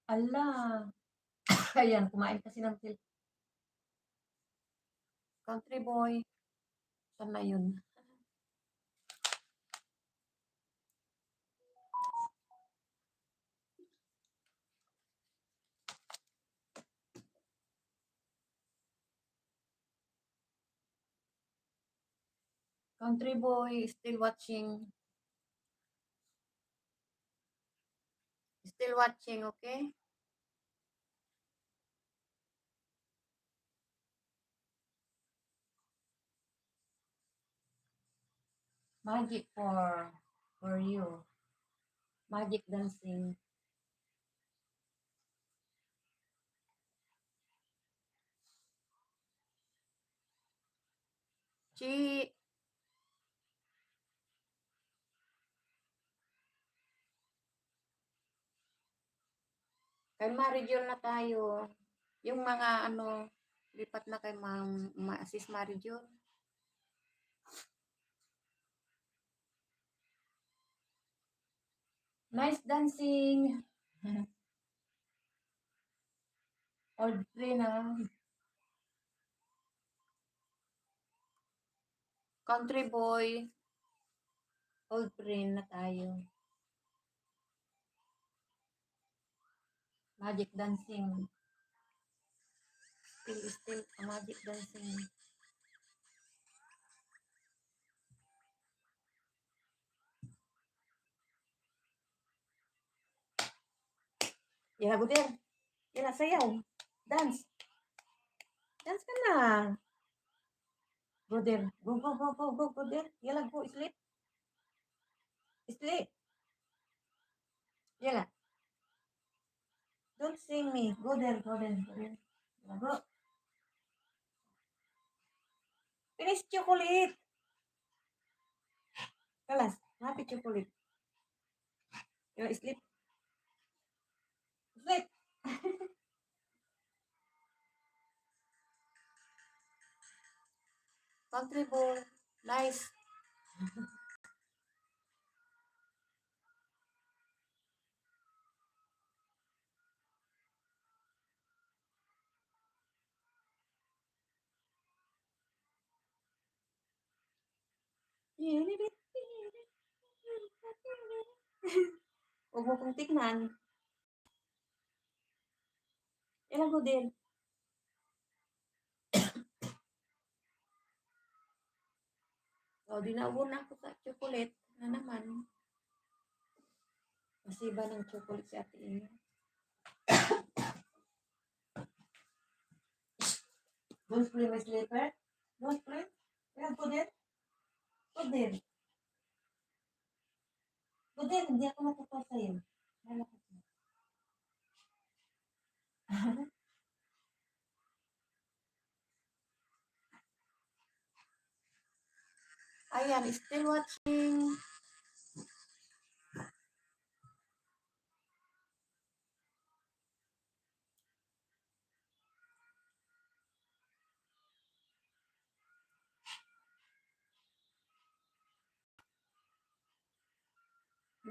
Ala. Ayan, kumain kasi ng country boy. Saan na yun? Country boy still watching. Still watching, okay? Magic for you. Magic dancing. Chi. Kay Marijol na tayo. Yung mga ano, lipat na kay Sis Marijol. Nice dancing. Old friend Country boy. Old friend na tayo. Magic dancing. Still magic dancing. Yeah, go there. Yan na, sayaw. Dance. Dance ka na. Go there. Go there. Yala, go, sleep. Sleep. Yala. Don't sing me. Go there. Yala, go. Finish chocolate. Kalas, happy chocolate. Yala, sleep. Sleep. Country boy. Nice. Huwag mo kong tignan. Ilan ko din. O, di naubo na ako sa chocolate na naman. Masiba ng chocolate si Ate Ina. Don't play my slipper. Don't play. Ilan ko din. Ko din. Ko din. Hindi ako matutuwa sa'yo. Wala ko. Ayan, still watching.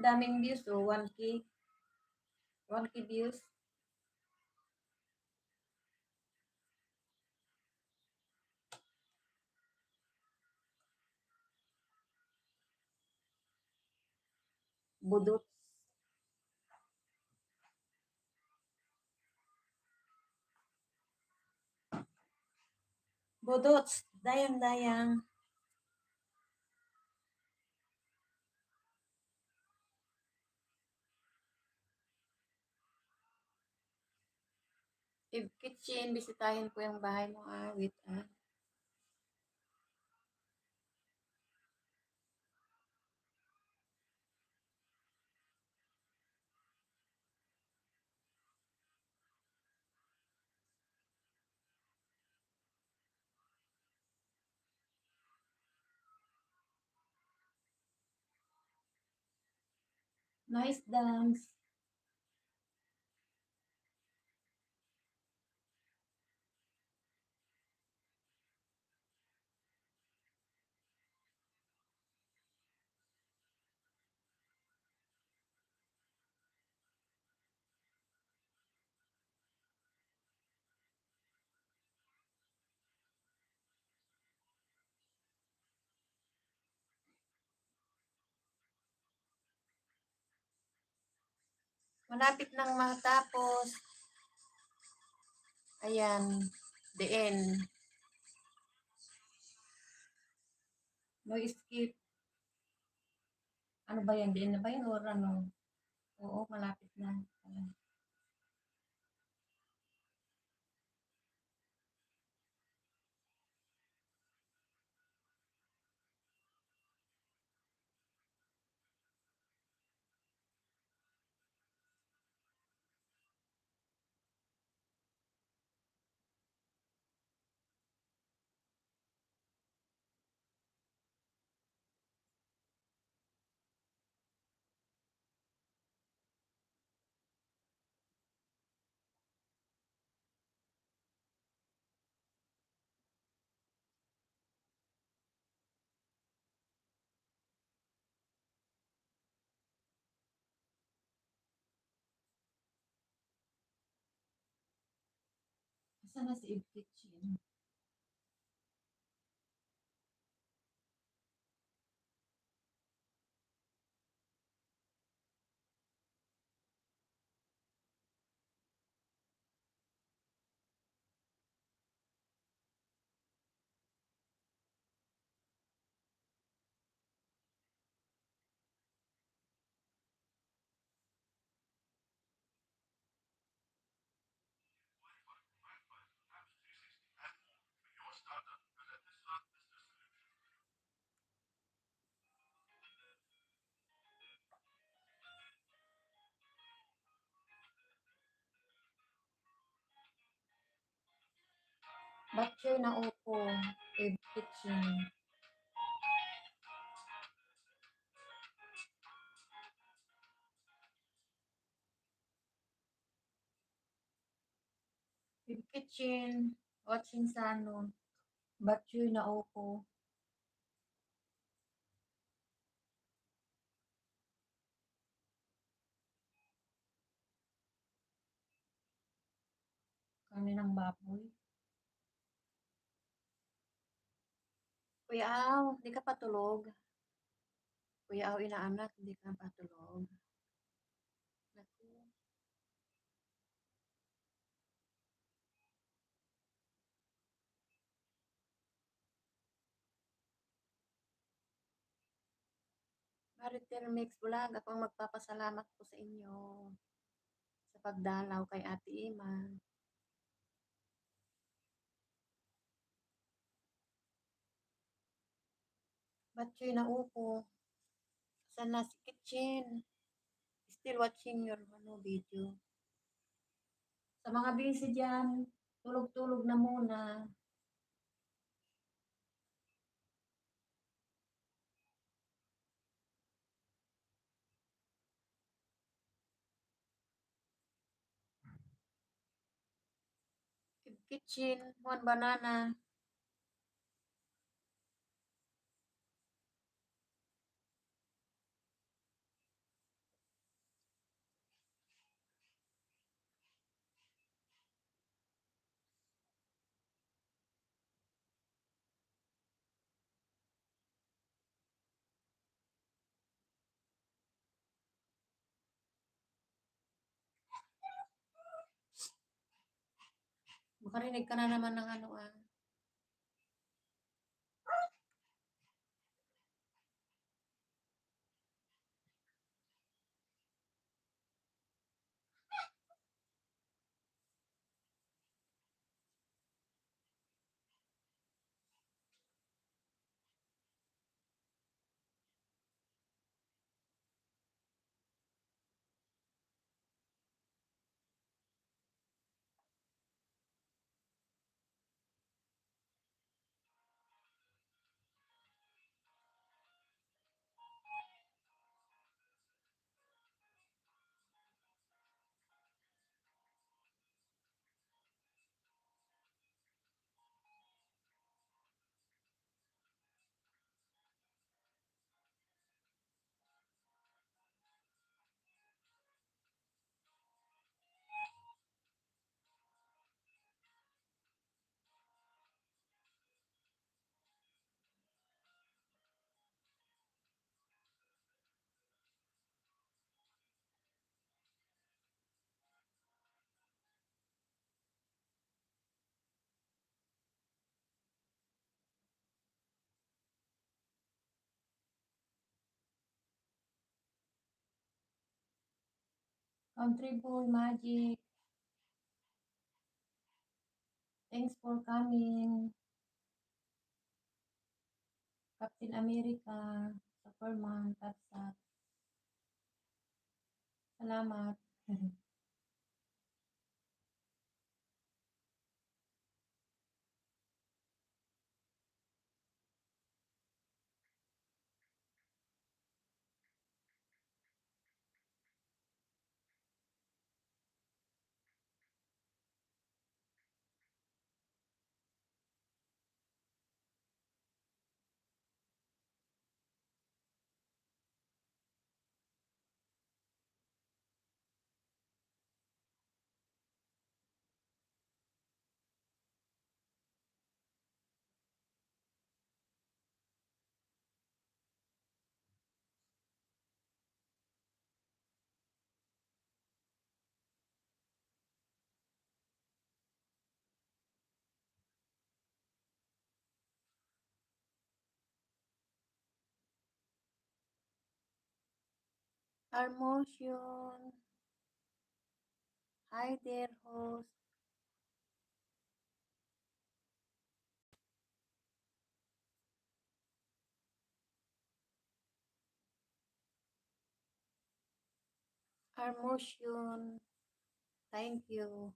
Daming views, oh. 1K. 1K views. Budot. Budots. Dayang-dayang. If Kitchen, bisitahin ko yung bahay mo. Wait, Nice dance. Malapit nang matapos. Ayan. The end. No skip. Ano ba yan? The end na ba yan? Or ano? Oo, malapit na. Ayan. Saan na si Eve Kitchen? Batchoy na upo. Eve Kitchen. Eve Kitchen. Watching sa ano. Batchoy na upo. karne ng baboy. Kuya Aw, di ka pa tulog? Kuya Aw, inaanak, hindi ka pa tulog? Naku. Maritel Mix Vlog, ako ang magpapasalamat po sa inyo sa pagdalaw kay Ate Ima. Ba't siya'y naupo? Saan na si Kitchen? Still watching your video. Sa mga busy dyan, tulog-tulog na muna. Kitchen, one banana. Makarinig ka na naman ng ano ah. Country Boy Magic. Thanks for coming. Captain America, Superman, Tapsat. Salamat. Our motion. Hi there, host. Our motion. Thank you.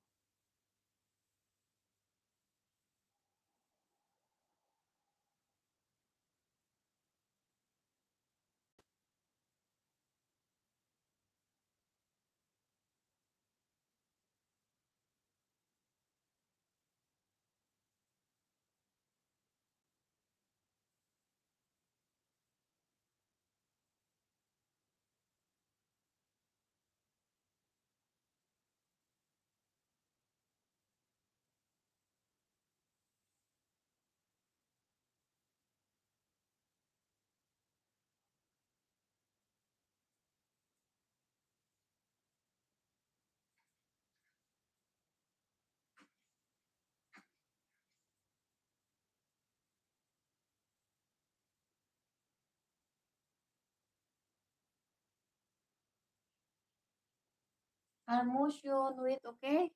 Motion, wait, okay?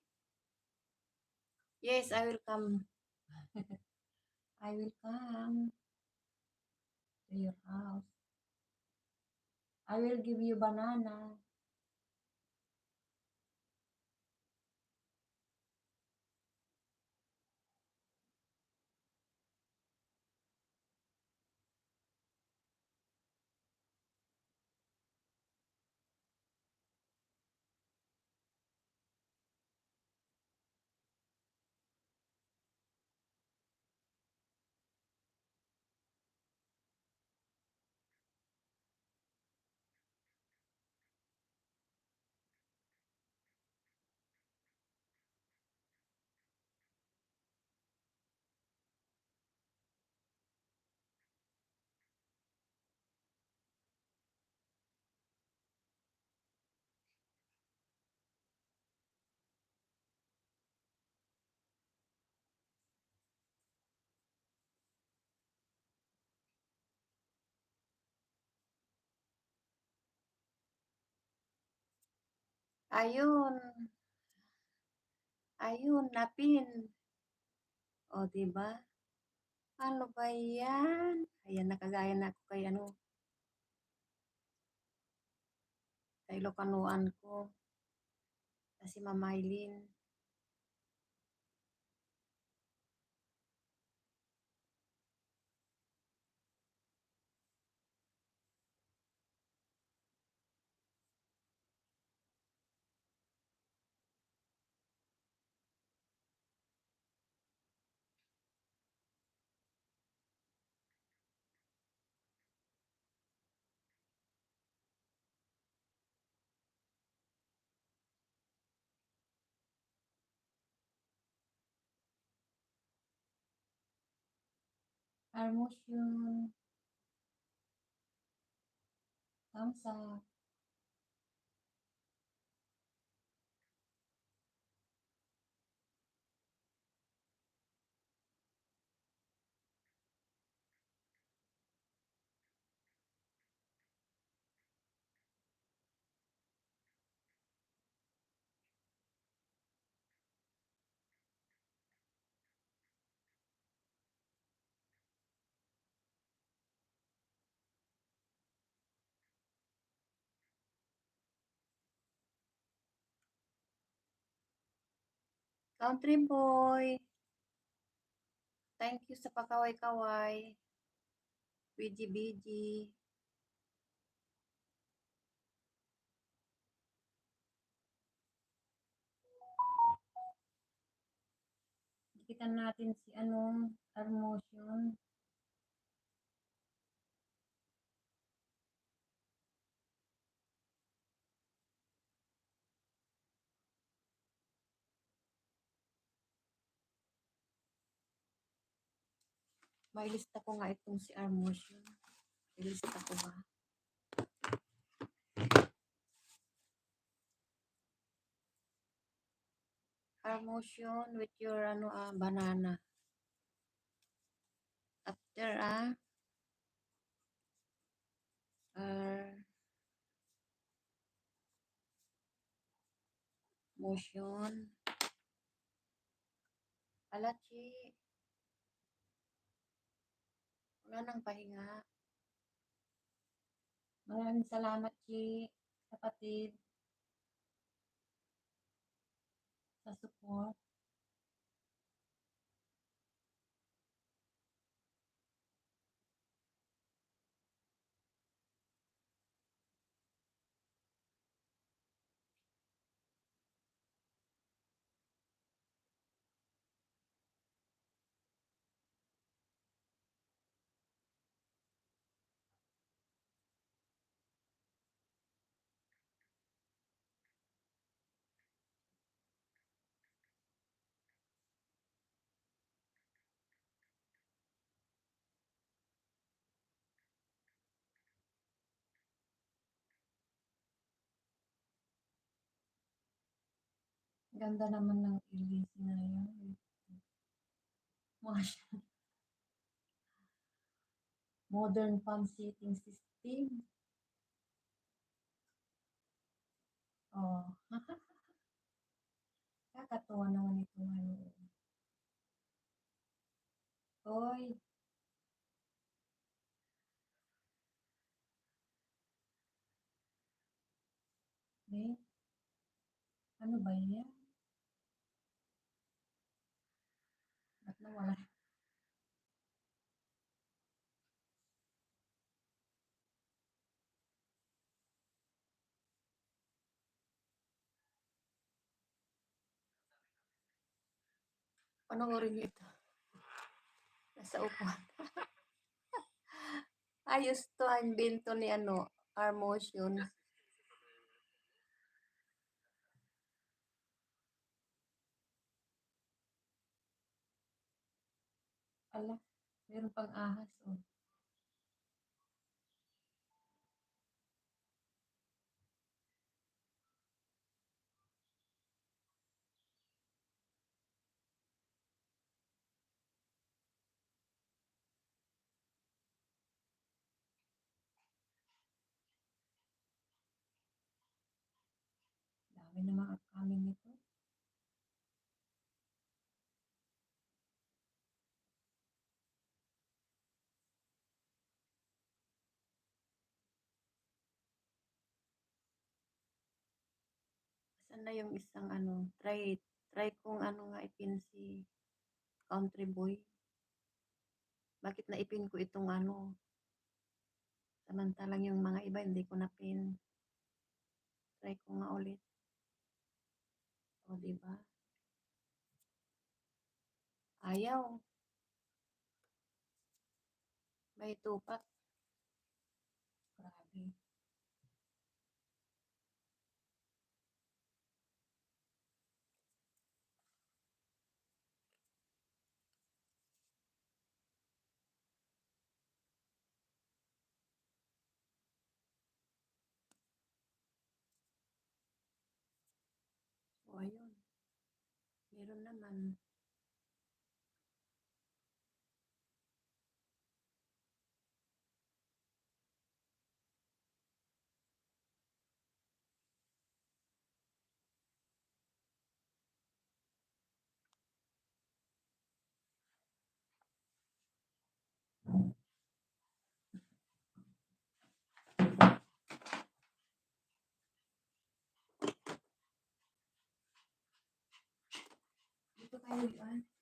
Yes, I will come. I will come to your house. I will give you banana. Ayun. Ayun, napin. O, diba? Ano ba yan? Ayan, nakagaya na ako kay ano, kay Locanuan ko. Kasi Mamaylin. Motion. Thumbs up. Country boy. Thank you sa pakaway-kaway. Biji-biji. Kita natin si anong Motion. May lista ko nga itong si Motion. Ilista ko ba? Motion with your banana. After motion. Alachi. Wala nang pahinga. Maraming salamat, Chi. Kapatid. Sa support. Ganda naman ng LDC na yun. Modern fan seating system. Oh. nakakatuwa naman itong ano. Hoy. Eh, ano ba yan? Ba't nawala? Panoorin niyo ito. Nasa upuan. Ayos to ang bento ni ano, Armotion. Ala, meron pang ahas oh. Dami namang upcoming nito. Saan na yung isang ano, try kong ano nga ipin si Country Boy. Bakit naipin ko itong ano? Samantalang yung mga iba hindi ko na-pin. Try ko nga ulit. O, diba? Ayaw. May tupak. Grabe. O, ayun. Meron naman. Dito tayo, Ian.